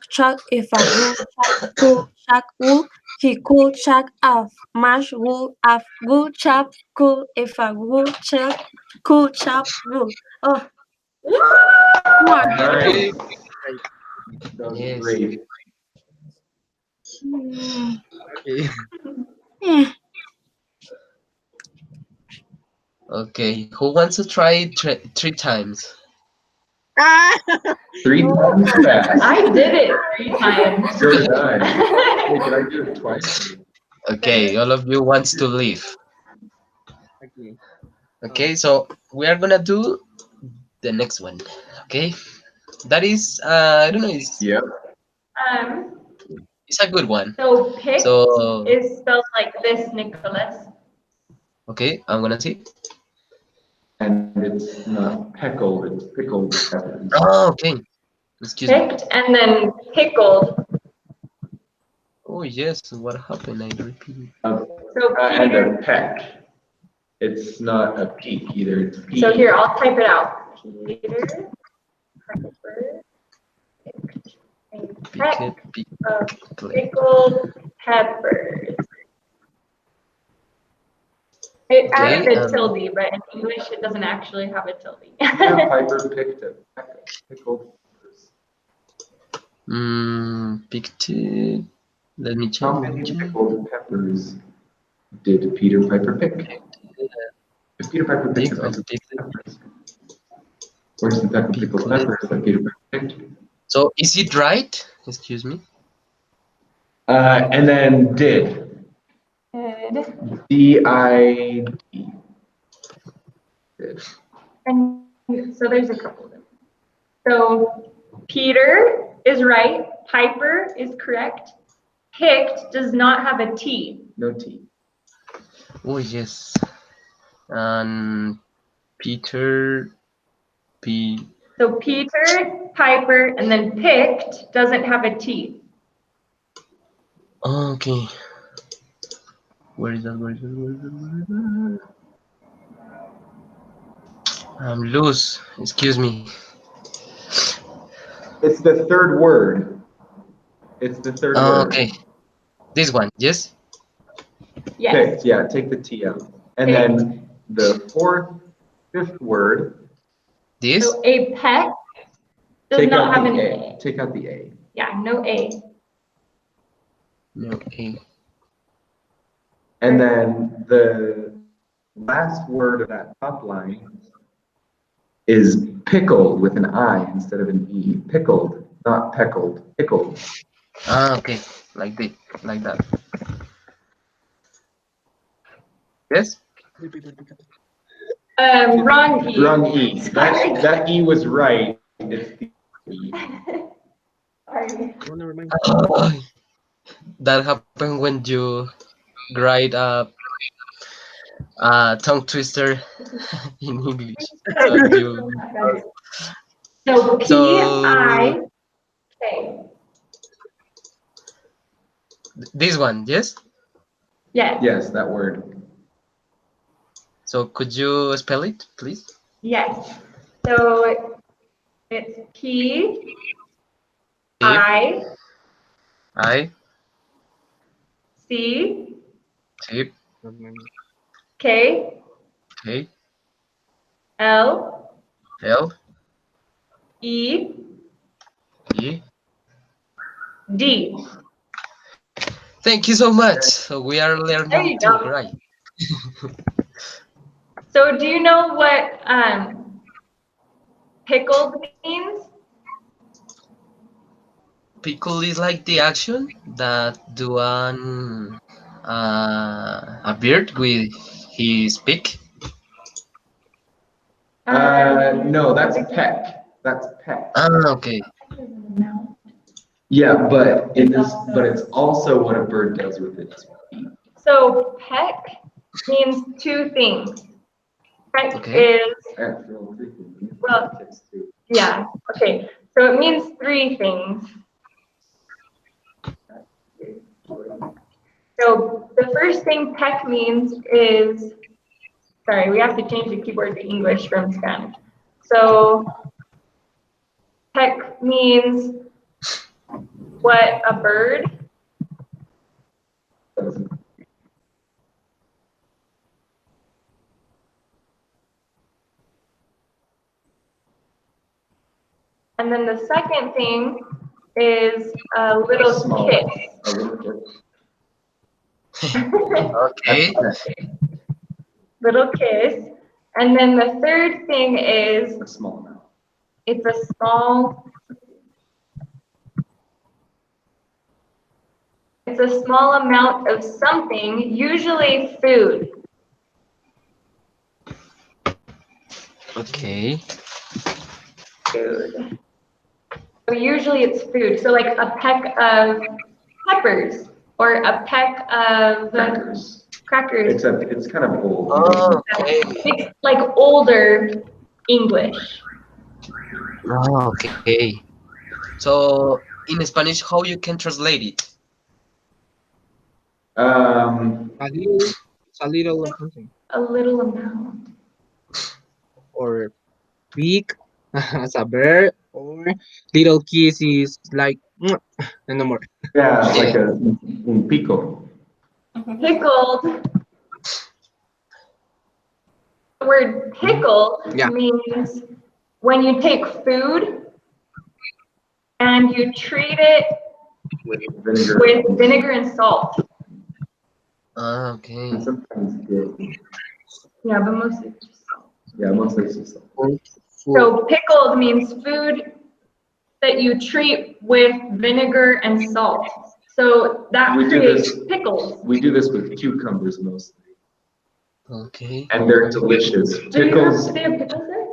Speaker 3: if a wool chuck could chuck wool? He could chuck as much wool as wool chuck could if a wool chuck could chuck wool. Oh, come on.
Speaker 2: Nice.
Speaker 4: Very
Speaker 1: Right.
Speaker 2: That was
Speaker 4: yes.
Speaker 2: great.
Speaker 3: Mm,
Speaker 1: Okay.
Speaker 3: yeah.
Speaker 4: Okay, who wants to try three times?
Speaker 1: Ah!
Speaker 2: 3 times fast.
Speaker 5: I did it 3 times.
Speaker 2: So did I. Wait, did I do it twice?
Speaker 4: Okay, all of you wants to leave.
Speaker 1: Okay.
Speaker 4: Okay, so we are gonna do the next one. Okay, that is I don't know,
Speaker 2: Yep.
Speaker 5: um,
Speaker 4: it's a good one.
Speaker 5: so picked
Speaker 4: So
Speaker 5: is spelled like this, Nicholas.
Speaker 4: okay, I'm gonna see.
Speaker 2: And it's not pickled, it's pickled peppers.
Speaker 4: Oh, okay. Excuse me.
Speaker 5: Picked and then pickled.
Speaker 4: Oh yes, what happened? I repeat.
Speaker 5: So
Speaker 2: And
Speaker 5: Peter.
Speaker 2: a peck. It's not a peak either, it's peak.
Speaker 5: So here, I'll type it out. Peter, Piper, picked a peck of pickled peppers. It
Speaker 4: Okay,
Speaker 5: added a tilde, but in English it doesn't actually have a tilde.
Speaker 2: Yeah, Piper picked a peck of pickled peppers.
Speaker 4: picked. Let me check.
Speaker 2: How many pickled peppers did Peter Piper pick? If Peter Piper picked
Speaker 4: Pick
Speaker 2: a
Speaker 4: of
Speaker 2: peck of
Speaker 4: pickled
Speaker 2: peppers, where's the peck of pickled
Speaker 4: pickled.
Speaker 2: peppers that Peter Piper picked?
Speaker 4: So is it right? Excuse me.
Speaker 2: And then did.
Speaker 5: Good.
Speaker 2: D-I-D. Did.
Speaker 5: And so there's a couple of them. So Peter is right. Piper is correct. Picked does not have a T.
Speaker 2: No T.
Speaker 4: Oh yes. And Peter P.
Speaker 5: So Peter, Piper, and then picked doesn't have a T.
Speaker 4: Oh, okay. Where is that? Where is that? Where is that? Where is that? I'm loose. Excuse me.
Speaker 2: It's the third word. It's the third word.
Speaker 4: Okay. This one. Yes.
Speaker 5: Yes.
Speaker 2: Picked, yeah, take the T out. And then the fifth word,
Speaker 4: This.
Speaker 5: So a peck does
Speaker 2: take
Speaker 5: not
Speaker 2: out
Speaker 5: have
Speaker 2: the
Speaker 5: an
Speaker 2: A.
Speaker 5: A.
Speaker 2: Take out the A.
Speaker 5: Yeah, no A.
Speaker 4: No A.
Speaker 2: And then the last word of that top line is pickled with an I instead of an E. Pickled, not peckled. Pickled.
Speaker 4: Ah, okay. Like this. Like that. Yes.
Speaker 5: Wrong E.
Speaker 2: Wrong E. That E was right. It's the E.
Speaker 5: Sorry.
Speaker 1: Oh, never mind.
Speaker 4: That happened when you write a tongue twister in English. So you.
Speaker 5: So
Speaker 4: So
Speaker 5: P-I-K.
Speaker 4: this one. Yes.
Speaker 5: Yes.
Speaker 2: Yes, that word.
Speaker 4: So could you spell it, please?
Speaker 5: Yes. So it's P
Speaker 4: P
Speaker 5: I
Speaker 4: I
Speaker 5: C
Speaker 4: T
Speaker 5: K
Speaker 4: K
Speaker 5: L
Speaker 4: L
Speaker 5: E
Speaker 4: E.
Speaker 5: D.
Speaker 4: Thank you so much. So we are
Speaker 5: There
Speaker 4: learning
Speaker 5: you
Speaker 4: too,
Speaker 5: go.
Speaker 4: right?
Speaker 5: So do you know what pickled means?
Speaker 4: Pickle is like the action that do a bird with his beak.
Speaker 2: No, that's peck. That's peck.
Speaker 4: Ah, okay.
Speaker 2: Yeah, but it's also what a bird does with its feet.
Speaker 5: So peck means two things. Peck
Speaker 4: Okay.
Speaker 5: is, well,
Speaker 2: Takes two.
Speaker 5: yeah, okay. So it means three things. So the first thing peck means is, sorry, we have to change the keyboard to English from Spanish. So peck means what a bird and then the second thing is a little
Speaker 2: Small.
Speaker 5: kiss.
Speaker 2: A little
Speaker 4: Okay.
Speaker 5: Little kiss. And then the third thing is
Speaker 2: a small amount.
Speaker 5: it's a small amount of something, usually food.
Speaker 4: Okay.
Speaker 5: Food. So usually it's food. So like a peck of peppers or a peck of crackers.
Speaker 2: Except it's kind of old.
Speaker 4: Oh, okay.
Speaker 5: It's like older English.
Speaker 4: Oh, okay. So in Spanish, how you can translate it?
Speaker 1: A little of something.
Speaker 5: A little amount.
Speaker 1: Or big as a bird, or little kiss is like "Mwah," and no more.
Speaker 2: Yeah,
Speaker 4: Yeah.
Speaker 2: like un pico.
Speaker 5: Pickled. The word pickled
Speaker 1: Yeah.
Speaker 5: means when you take food and you treat it
Speaker 2: With vinegar.
Speaker 5: with vinegar and salt.
Speaker 4: Ah, okay.
Speaker 2: And sometimes good.
Speaker 5: Yeah, but mostly just salt.
Speaker 2: Yeah, mostly sea salt.
Speaker 5: So pickled means food that you treat with vinegar and salt. So that
Speaker 2: We do
Speaker 5: creates
Speaker 2: this.
Speaker 5: pickles.
Speaker 2: We do this with cucumbers mostly,
Speaker 4: Okay.
Speaker 2: and they're delicious.
Speaker 5: Do
Speaker 2: Pickles,
Speaker 5: they have pickles there?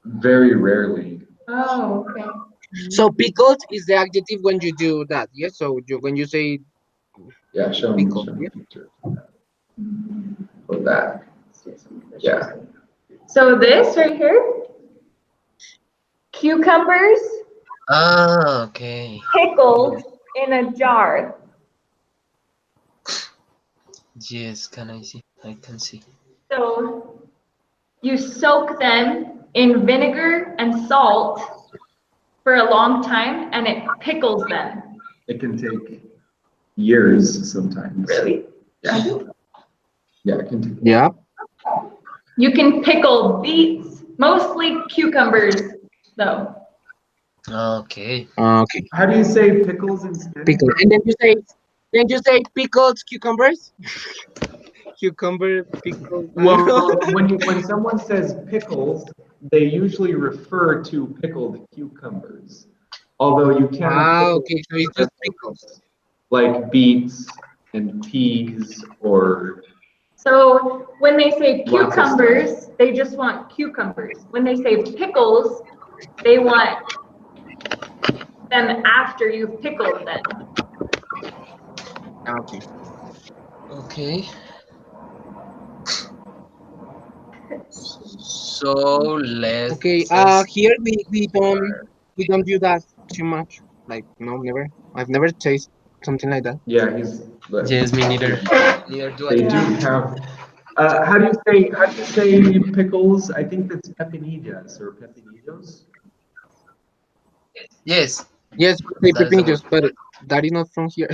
Speaker 2: very rarely.
Speaker 5: Oh, okay.
Speaker 1: So pickled is the adjective when you do that. Yes. So when you say
Speaker 2: Yeah,
Speaker 1: pickled,
Speaker 2: show me
Speaker 1: yeah.
Speaker 2: pictures of that. Yeah.
Speaker 5: So this right here, cucumbers
Speaker 4: Ah, okay.
Speaker 5: pickled in a jar.
Speaker 4: Yes, can I see? I can see.
Speaker 5: So you soak them in vinegar and salt for a long time and it pickles them.
Speaker 2: It can take years sometimes.
Speaker 5: Really?
Speaker 2: Yeah. Yeah, it can take.
Speaker 1: Yeah.
Speaker 5: You can pickle beets, mostly cucumbers though.
Speaker 4: Okay.
Speaker 1: Okay.
Speaker 2: How do you say pickles in Spanish?
Speaker 1: Pickled. And then you say pickled cucumbers. Cucumber pickled. I don't know.
Speaker 2: Well, when someone says pickles, they usually refer to pickled cucumbers. Although you can have
Speaker 1: Ah,
Speaker 2: pickles
Speaker 1: okay. So it's
Speaker 2: of
Speaker 1: just
Speaker 2: other
Speaker 1: pickles.
Speaker 2: things, like beets and peas or
Speaker 5: So when they say
Speaker 2: lots of stuff.
Speaker 5: cucumbers, they just want cucumbers. When they say pickles, they want them after you've pickled them.
Speaker 1: Okay.
Speaker 4: Okay. So let's
Speaker 1: Okay. Here we don't do that too much. Like no, never. I've never tasted something like that.
Speaker 2: Yeah,
Speaker 4: Yes, me neither. Neither do
Speaker 2: they
Speaker 4: I.
Speaker 2: do have. How do you say pickles? I think that's pepinillas or pepinillos.
Speaker 4: Yes,
Speaker 1: Yes, we say
Speaker 4: that is the word.
Speaker 1: pepinillos, but that is not from here.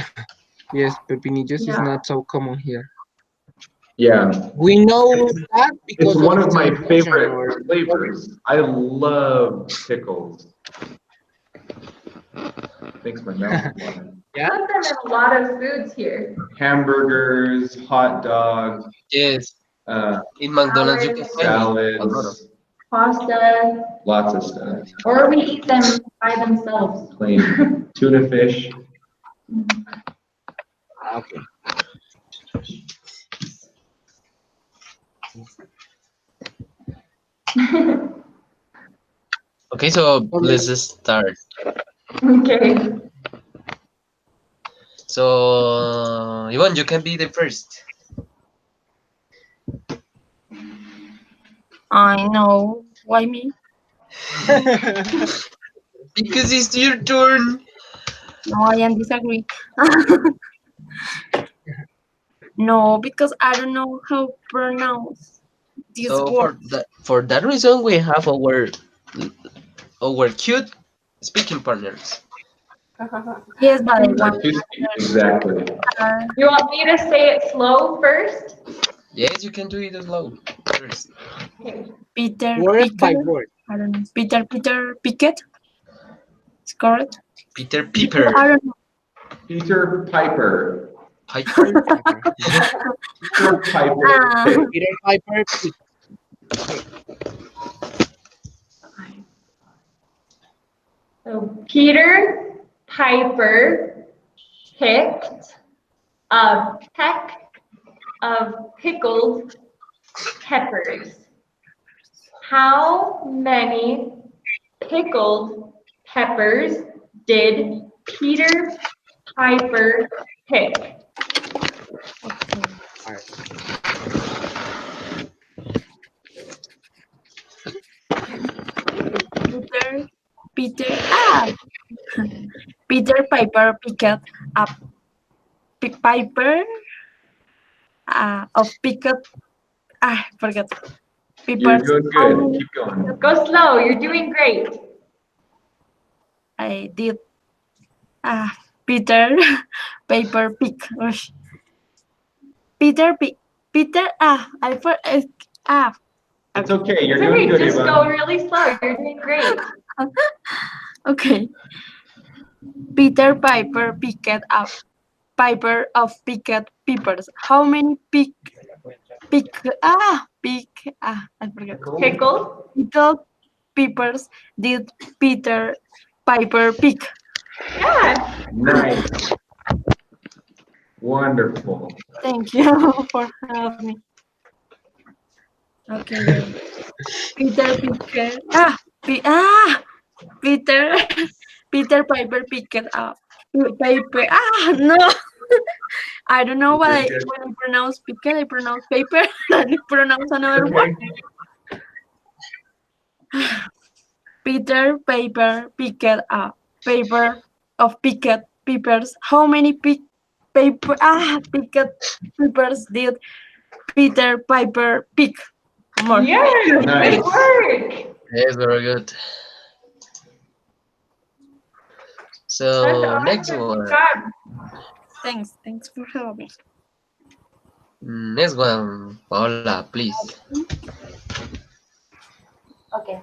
Speaker 1: Yes, pepinillos is
Speaker 5: Yeah.
Speaker 1: not so common here.
Speaker 2: Yeah,
Speaker 1: We know that
Speaker 2: it's
Speaker 1: because
Speaker 2: one
Speaker 1: of
Speaker 2: of my
Speaker 1: television
Speaker 2: favorite
Speaker 1: or movies.
Speaker 2: flavors. I love pickles. Makes my mouth water.
Speaker 1: Yeah.
Speaker 5: Put them in a lot of foods here.
Speaker 2: Hamburgers, hot dogs,
Speaker 4: Yes,
Speaker 2: uh,
Speaker 4: in McDonald's you can find it a lot of.
Speaker 2: salads,
Speaker 5: Pasta,
Speaker 2: lots of stuff.
Speaker 5: or we eat them by themselves.
Speaker 2: Plain tuna fish.
Speaker 1: Okay.
Speaker 4: Okay, so
Speaker 1: Okay.
Speaker 4: let's just start.
Speaker 5: Okay.
Speaker 4: So Yvonne, you can be the first.
Speaker 3: I know. Why me?
Speaker 4: Because it's your turn.
Speaker 3: No, I am disagree. No, because I don't know how pronounce this
Speaker 4: So
Speaker 3: word.
Speaker 4: for that reason we have our cute speaking partners.
Speaker 3: Yes, but I
Speaker 2: Our
Speaker 3: want
Speaker 2: two speak exactly.
Speaker 5: You want me to say it slow first?
Speaker 4: Yes, you can do it slow first.
Speaker 5: Okay.
Speaker 3: Peter
Speaker 1: Word by
Speaker 3: Picker.
Speaker 1: word.
Speaker 3: I don't know. Peter Pickett. It's correct.
Speaker 4: Peter
Speaker 3: Because
Speaker 4: Piper.
Speaker 3: I don't know.
Speaker 2: Peter Piper.
Speaker 4: Piper?
Speaker 1: Piper.
Speaker 2: Peter Piper. Pick.
Speaker 1: Peter Piper.
Speaker 5: So Peter Piper picked a peck of pickled peppers. How many pickled peppers did Peter Piper pick?
Speaker 3: Peter Peter Peter Piper picked a piper of picked forget
Speaker 2: You're
Speaker 3: peppers.
Speaker 2: doing
Speaker 3: How
Speaker 2: good.
Speaker 3: many
Speaker 2: Keep going.
Speaker 5: Go slow, you're doing great.
Speaker 3: I did Peter paper pick. Peter pick Peter I for
Speaker 2: It's
Speaker 3: okay.
Speaker 2: okay. You're
Speaker 5: It's
Speaker 2: doing
Speaker 5: okay,
Speaker 2: good,
Speaker 5: just go
Speaker 2: Ivan.
Speaker 5: really slow. You're doing great.
Speaker 3: Okay. Peter Piper picked up Piper of picked peppers. How many I forgot.
Speaker 5: Pickle.
Speaker 3: Pickled peppers did Peter Piper pick?
Speaker 5: Yeah.
Speaker 2: Nice. Wonderful.
Speaker 3: Thank you for helping me. Okay, then. Peter Picker. Peter. Peter Piper picked up paper. No. I don't know what
Speaker 2: You're
Speaker 3: I
Speaker 2: good.
Speaker 3: when I pronounce pickle, I pronounce paper. I pronounce another one.
Speaker 2: Okay.
Speaker 3: Peter Piper picked up paper of picket papers. How many picked papers did Peter Piper pick? More.
Speaker 5: Yes. Good
Speaker 2: Nice.
Speaker 5: work.
Speaker 4: Yes, very good.
Speaker 5: That's
Speaker 4: So next
Speaker 5: awesome.
Speaker 4: one.
Speaker 5: Good job.
Speaker 3: Thanks for helping.
Speaker 4: Next one, Paula, please.
Speaker 6: Okay.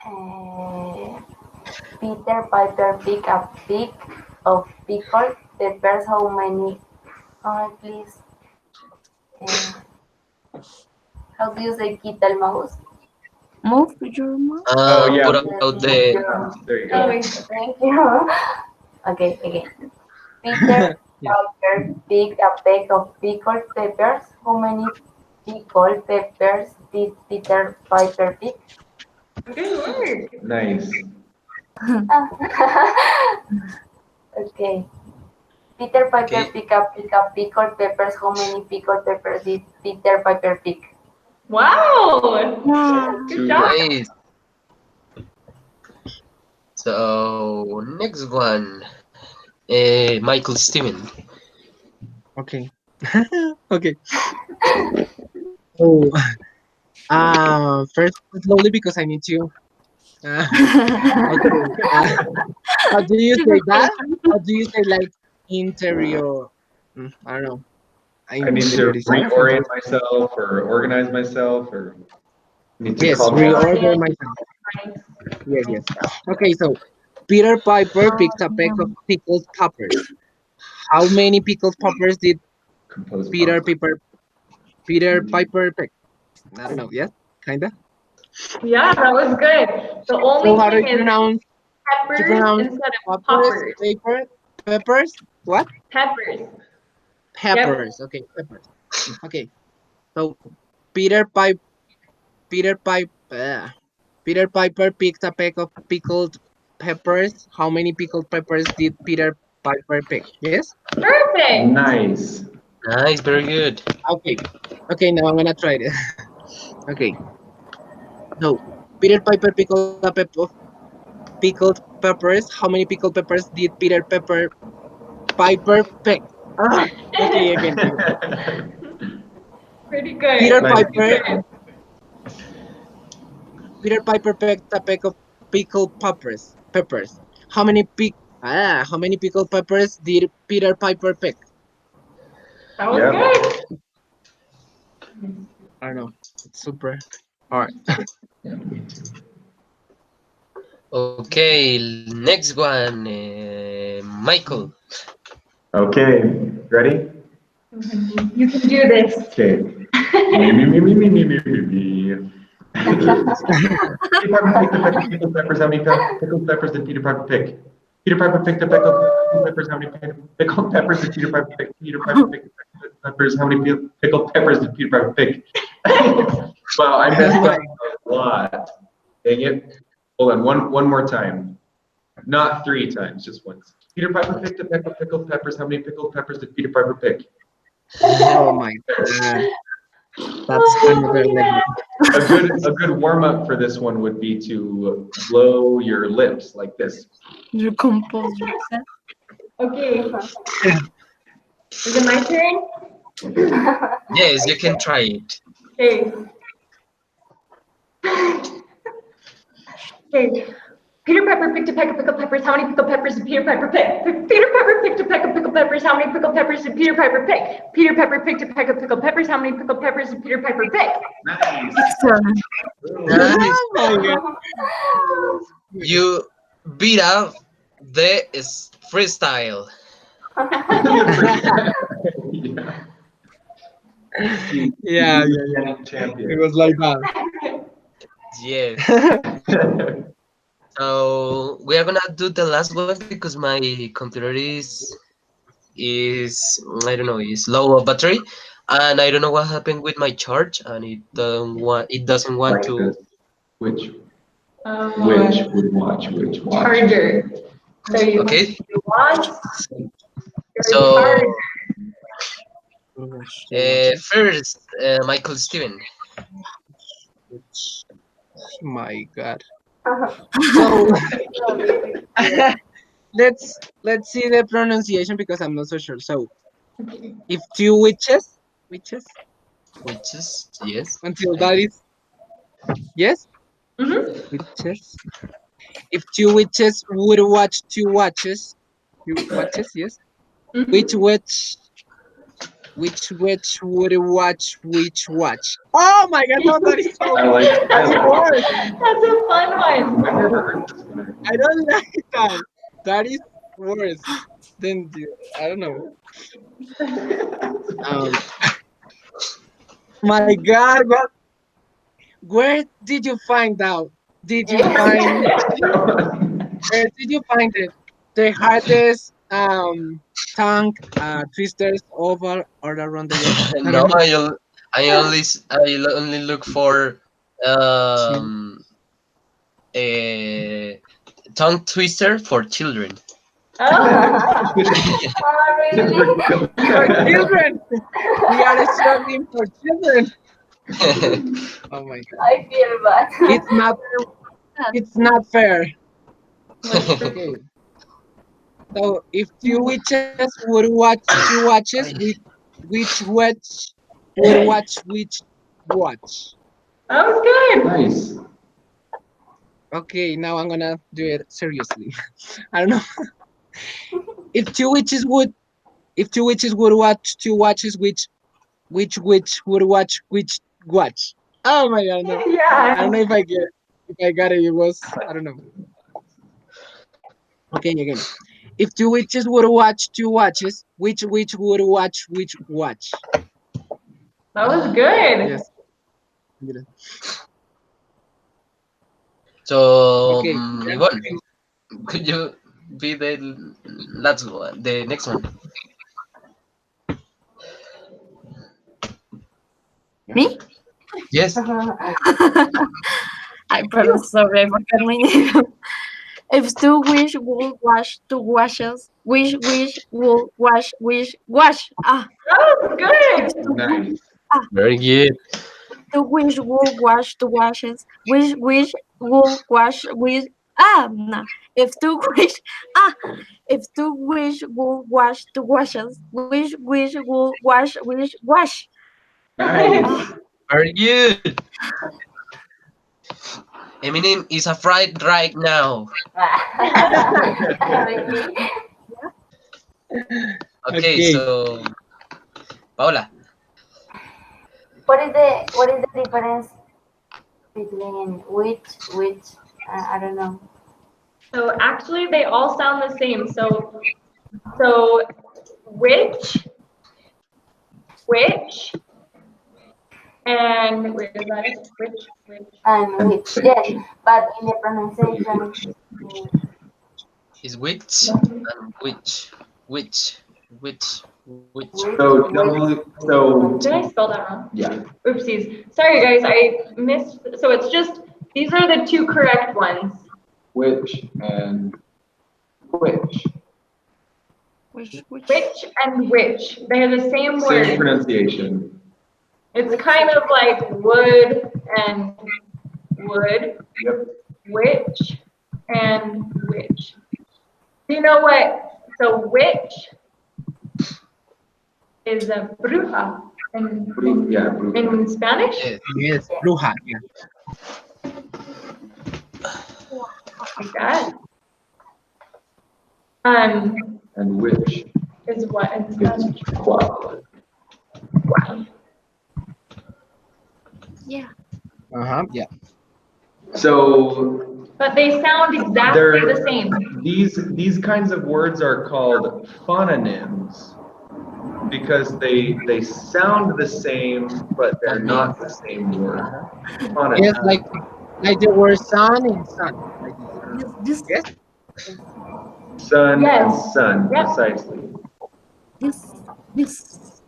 Speaker 6: Uh, Peter Piper pick a pick of pickled peppers. How many? Please. Uh, how do you say Kittle mouse?
Speaker 3: Move your mouth.
Speaker 2: Oh yeah.
Speaker 4: Put out the
Speaker 2: There you
Speaker 5: Oh,
Speaker 2: go.
Speaker 5: wait.
Speaker 6: Thank you. Okay, again. Peter
Speaker 1: Yeah.
Speaker 6: Piper picked a peck of pickled peppers. How many pickled peppers did Peter Piper pick?
Speaker 5: Good work.
Speaker 2: Nice.
Speaker 6: Okay. Peter Piper
Speaker 4: okay.
Speaker 6: pick up pickled peppers. How many pickled peppers did Peter Piper pick?
Speaker 5: Wow.
Speaker 3: Yeah.
Speaker 5: Good
Speaker 2: Too
Speaker 5: job.
Speaker 2: good.
Speaker 4: Nice. So next one, Michael Steven.
Speaker 1: Okay. Okay. Oh, first slowly because I need to. Uh, okay. How do you say that? How do you say like interior? I don't know.
Speaker 2: I need to
Speaker 1: Interiorizar, something
Speaker 2: reorient
Speaker 1: like
Speaker 2: myself or organize myself or need
Speaker 1: that.
Speaker 2: to
Speaker 1: Yes,
Speaker 2: calm down.
Speaker 1: reorder
Speaker 5: Reorient.
Speaker 1: myself.
Speaker 5: Nice.
Speaker 1: Yes, yes. Okay, so Peter Piper
Speaker 3: Oh,
Speaker 1: picked a peck of
Speaker 3: damn.
Speaker 1: pickled peppers. How many pickled peppers did
Speaker 2: Compose
Speaker 1: Peter
Speaker 2: pop.
Speaker 1: Piper Peter Piper pick? I don't know. Yes, kinda.
Speaker 5: Yeah, that was good. The
Speaker 1: So
Speaker 5: only
Speaker 1: how do
Speaker 5: thing
Speaker 1: you
Speaker 5: is
Speaker 1: pronounce
Speaker 5: peppers instead of
Speaker 1: peppers?
Speaker 5: poppers.
Speaker 1: Peppers? What?
Speaker 5: Peppers. Yep.
Speaker 1: Peppers. Okay, peppers. Okay. So Peter Piper Peter Piper Peter Piper picked a peck of pickled peppers. How many pickled peppers did Peter Piper pick? Yes?
Speaker 5: Perfect.
Speaker 2: Nice.
Speaker 4: Nice, very good.
Speaker 1: Okay. Okay, now I'm gonna try this. Okay. So Peter Piper pickled a peck of pickled peppers. How many pickled peppers did Peter Piper pick? Ah, okay, again.
Speaker 5: Pretty good.
Speaker 1: Peter
Speaker 2: Nice.
Speaker 5: Pretty
Speaker 1: Piper
Speaker 5: good.
Speaker 1: Peter Piper picked a peck of pickled peppers. How many pickled peppers did Peter Piper pick?
Speaker 5: That was
Speaker 2: Yep.
Speaker 5: good.
Speaker 1: I don't know. It's super hard.
Speaker 2: Yeah, me too.
Speaker 4: Okay, next one, Michael.
Speaker 2: Okay, ready?
Speaker 5: You can do this.
Speaker 2: Okay. Me. Peter Piper picked a peck of pickled peppers. How many pickled peppers did Peter Piper pick? Peter Piper picked a peck of pickled peppers. How many pickled peppers did Peter Piper pick? Peter Piper picked a peck of peppers. How many pickled peppers did Peter Piper pick? Wow, I messed up a lot. Dang it. Hold on, one more time. Not 3 times, just once. Peter Piper picked a peck of pickled peppers. How many pickled peppers did Peter Piper pick?
Speaker 1: Oh my god. That's
Speaker 5: Oh
Speaker 1: another level.
Speaker 2: A good warm up for this one would be to blow your lips like this.
Speaker 3: You compose yourself.
Speaker 5: okay. Is it my turn?
Speaker 4: Yes, you can try it.
Speaker 5: Okay. Okay. Peter Piper picked a peck of pickled peppers. How many pickled peppers did Peter Piper pick? Peter Piper picked a peck of pickled peppers. How many pickled peppers did Peter Piper pick? Peter Piper picked a peck of pickled peppers. How many pickled peppers did Peter Piper pick?
Speaker 2: Nice.
Speaker 3: Excellent.
Speaker 4: Nice.
Speaker 1: Oh my god.
Speaker 4: You beat up the freestyle.
Speaker 2: Yeah.
Speaker 1: Yeah,
Speaker 2: You
Speaker 1: yeah, yeah.
Speaker 2: champion.
Speaker 1: It was like that.
Speaker 4: Yes. So we are gonna do the last one because my computer is I don't know is low of battery, and I don't know what happened with my charge, and it doesn't want
Speaker 2: Like
Speaker 4: to.
Speaker 2: this. Which
Speaker 5: Um,
Speaker 2: would watch which watch?
Speaker 5: charger. So you
Speaker 4: Okay,
Speaker 5: want your
Speaker 4: so
Speaker 5: charger.
Speaker 4: first, Michael Steven.
Speaker 1: My God. So let's see the pronunciation because I'm not so sure. So if two witches
Speaker 4: Which is yes,
Speaker 1: until
Speaker 4: I
Speaker 1: that
Speaker 4: agree.
Speaker 1: is yes,
Speaker 5: Mm-hmm.
Speaker 1: witches. If two witches would watch two watches, two watches, yes. Which
Speaker 5: Mm-hmm.
Speaker 1: witch would watch which watch? Oh my God, no, that is so
Speaker 2: I
Speaker 1: that is
Speaker 2: like
Speaker 1: worse.
Speaker 5: That's a fun one.
Speaker 2: I've never heard this one.
Speaker 1: I don't like that. That is worse than the I don't know. Um, my God, where did you find out? Did you find where did you find it? The hardest tongue twisters over or around the world? I
Speaker 4: No,
Speaker 1: don't know.
Speaker 4: I only look for
Speaker 1: Two.
Speaker 4: um a tongue twister for children.
Speaker 5: Oh,
Speaker 6: Oh, really?
Speaker 1: For children, we are struggling for children. Oh my God,
Speaker 6: I feel bad.
Speaker 1: it's not it's not fair. Okay, so if two witches would watch two watches, which witch would watch which watch?
Speaker 5: that was good.
Speaker 2: Nice.
Speaker 1: Okay, now I'm gonna do it seriously. I don't know if two witches would watch two watches, which witch would watch which watch? Oh my God, no. I don't
Speaker 5: Yeah.
Speaker 1: know if I got it. It was I don't know. Okay, again. If two witches would watch two watches, which witch would watch which watch?
Speaker 5: That was good.
Speaker 1: Yes.
Speaker 4: So,
Speaker 1: Okay.
Speaker 4: Yvonne, could you be the last one, the next one?
Speaker 3: Me?
Speaker 4: Yes.
Speaker 3: I promise sorry, I forgot my name. If two wish will wash two washes, wish will wash.
Speaker 5: That was
Speaker 3: If
Speaker 5: good.
Speaker 3: two wish
Speaker 2: Nice.
Speaker 4: Very good.
Speaker 3: two wish will wash two washes, wish will wash wish nah. If two wish ah if two wish will wash two washes, wish will wash.
Speaker 2: Nice.
Speaker 3: Ah,
Speaker 4: Very good. Eminem is afraid right now.
Speaker 6: Really?
Speaker 4: Okay,
Speaker 1: Okay.
Speaker 4: so Paula.
Speaker 6: What is the difference between which I don't know.
Speaker 5: So actually, they all sound the same. So which, and wait, is that it? Which.
Speaker 6: And which, yes, but in the pronunciation,
Speaker 4: Is which.
Speaker 6: which,
Speaker 2: So
Speaker 6: which,
Speaker 5: Did I
Speaker 2: so
Speaker 5: spell that wrong?
Speaker 2: yeah.
Speaker 5: Oopsies. Sorry, guys. I missed. So it's just these are the two correct ones.
Speaker 2: Which and which.
Speaker 3: which.
Speaker 5: Which and which. They have the same
Speaker 2: Same
Speaker 5: word.
Speaker 2: pronunciation.
Speaker 5: It's kind of like wood and wood.
Speaker 2: Yep.
Speaker 5: Which and which. Do you know what? So which is a bruja
Speaker 2: Yeah. Bruja.
Speaker 5: in Spanish?
Speaker 4: Yes.
Speaker 1: Yes. Bruja. Yeah.
Speaker 5: Like that. Um,
Speaker 2: And which
Speaker 5: is what in
Speaker 2: is
Speaker 5: Spanish?
Speaker 2: qual.
Speaker 5: Wow.
Speaker 3: Yeah.
Speaker 1: Yeah.
Speaker 2: So
Speaker 5: But they sound exactly the same.
Speaker 2: these kinds of words are called phononyms. because they sound the same, but they're not the same word.
Speaker 1: Yes,
Speaker 2: Homonym.
Speaker 1: like the word sun and sun. Like this.
Speaker 3: This,
Speaker 1: Yes.
Speaker 2: Sun and
Speaker 5: Yes.
Speaker 2: sun,
Speaker 5: Yep.
Speaker 2: precisely.
Speaker 3: this.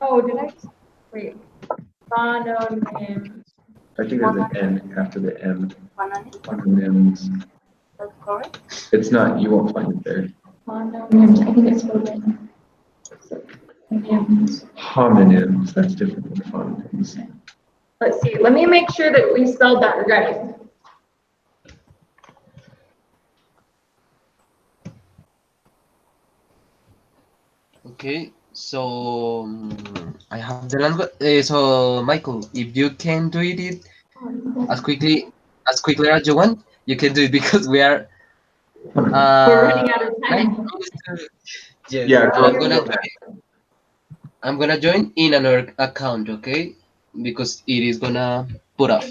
Speaker 5: Oh, did I? Wait. Phononym.
Speaker 2: I think there's an N after the M.
Speaker 6: Phononym.
Speaker 2: Homonyms.
Speaker 6: That's correct.
Speaker 2: It's not, you won't find it there.
Speaker 5: Phononyms. I think it's spelled in. Phononyms.
Speaker 2: Homonyms, that's different than phononyms.
Speaker 5: Let's see. Let me make sure that we spelled that right.
Speaker 4: Okay, so I have the number. So Michael, if you can do it as quickly as you want, you can do it because we are
Speaker 5: We're running out of
Speaker 4: 9
Speaker 5: time.
Speaker 4: minutes to- Yes,
Speaker 2: Yeah,
Speaker 4: so
Speaker 2: go,
Speaker 4: I'm gonna
Speaker 2: go ahead.
Speaker 4: join in another account, okay? Because it is gonna put up.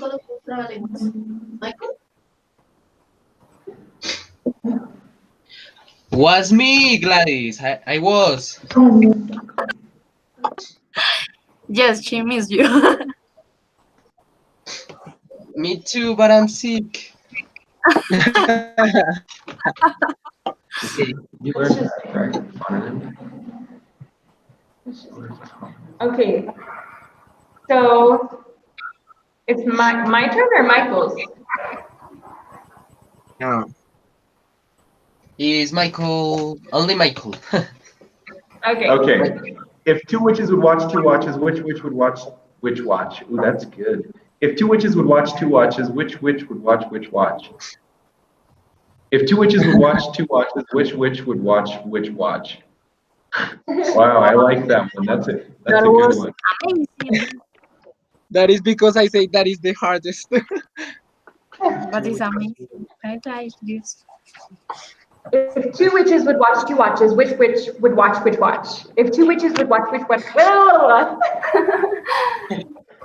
Speaker 4: Was me, Gladys. I was.
Speaker 3: Yes, she missed you.
Speaker 4: Me too, but I'm sick. Okay, you
Speaker 2: Where's that? Sorry, phononym?
Speaker 5: Okay. So it's my turn or Michael's?
Speaker 1: No.
Speaker 4: is Michael only Michael?
Speaker 5: Okay.
Speaker 2: Okay. If two witches would watch two watches, which witch would watch which watch? Ooh, that's good. If two witches would watch two watches, which witch would watch which watch? If two witches would watch two watches, which witch would watch which watch? Wow, I like that one. That's it. That's
Speaker 1: That
Speaker 2: a good
Speaker 1: was
Speaker 2: one.
Speaker 3: Amazing.
Speaker 1: that is because I say that is the hardest.
Speaker 3: But it's amazing. I tried this.
Speaker 5: If two witches would watch two watches, which witch would watch which watch? If two witches would watch which watch?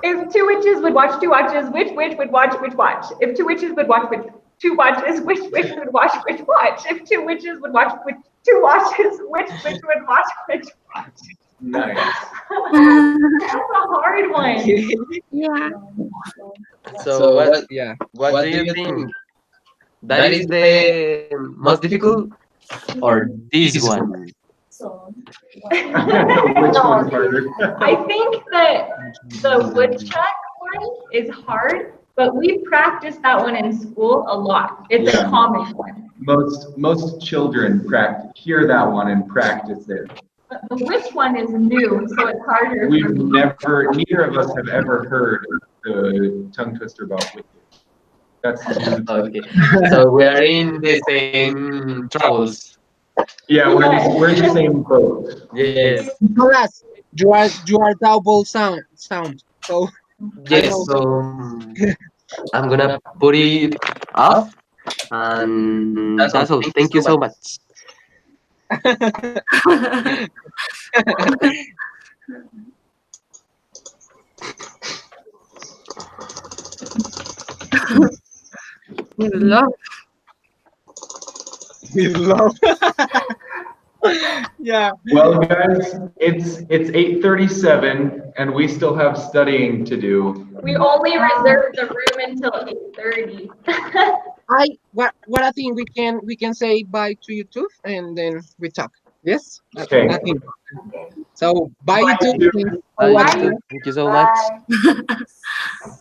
Speaker 5: If two witches would watch two watches, which witch would watch which watch? If two witches would watch which two watches, which witch would watch which watch? If two witches would watch which two watches, which witch would watch which watch?
Speaker 2: Nice.
Speaker 5: That's a hard one.
Speaker 3: Yeah.
Speaker 4: So
Speaker 1: Yeah.
Speaker 4: what do you think? That is the most difficult or this one?
Speaker 2: Which one's harder?
Speaker 5: I think that the woodchuck one is hard, but we practiced that one in school a lot. It's a
Speaker 2: Yeah.
Speaker 5: common one.
Speaker 2: Most children hear that one and practice it.
Speaker 5: But the witch one is new, so it's harder.
Speaker 2: We've neither of us have ever heard the tongue twister about witches. That's new.
Speaker 4: Okay, so we are in the same troubles.
Speaker 2: Yeah, we're in the same boat.
Speaker 4: Yes,
Speaker 1: Nicolas, you are double sound. So I
Speaker 4: yes.
Speaker 1: know.
Speaker 4: So I'm gonna put it off, and that's all. Thank you so much.
Speaker 3: With love.
Speaker 1: With love. Yeah.
Speaker 2: Well, guys, it's 8:37, and we still have studying to do.
Speaker 5: We only reserved the room until 8:30.
Speaker 1: What I think we can say bye to YouTube and then we talk. Yes.
Speaker 2: Okay.
Speaker 1: I think
Speaker 6: Okay.
Speaker 1: so. Bye
Speaker 2: Bye,
Speaker 1: YouTube.
Speaker 2: YouTube.
Speaker 1: Thanks for
Speaker 4: Bye,
Speaker 1: watching.
Speaker 4: YouTube. Thank you so much.
Speaker 6: Bye.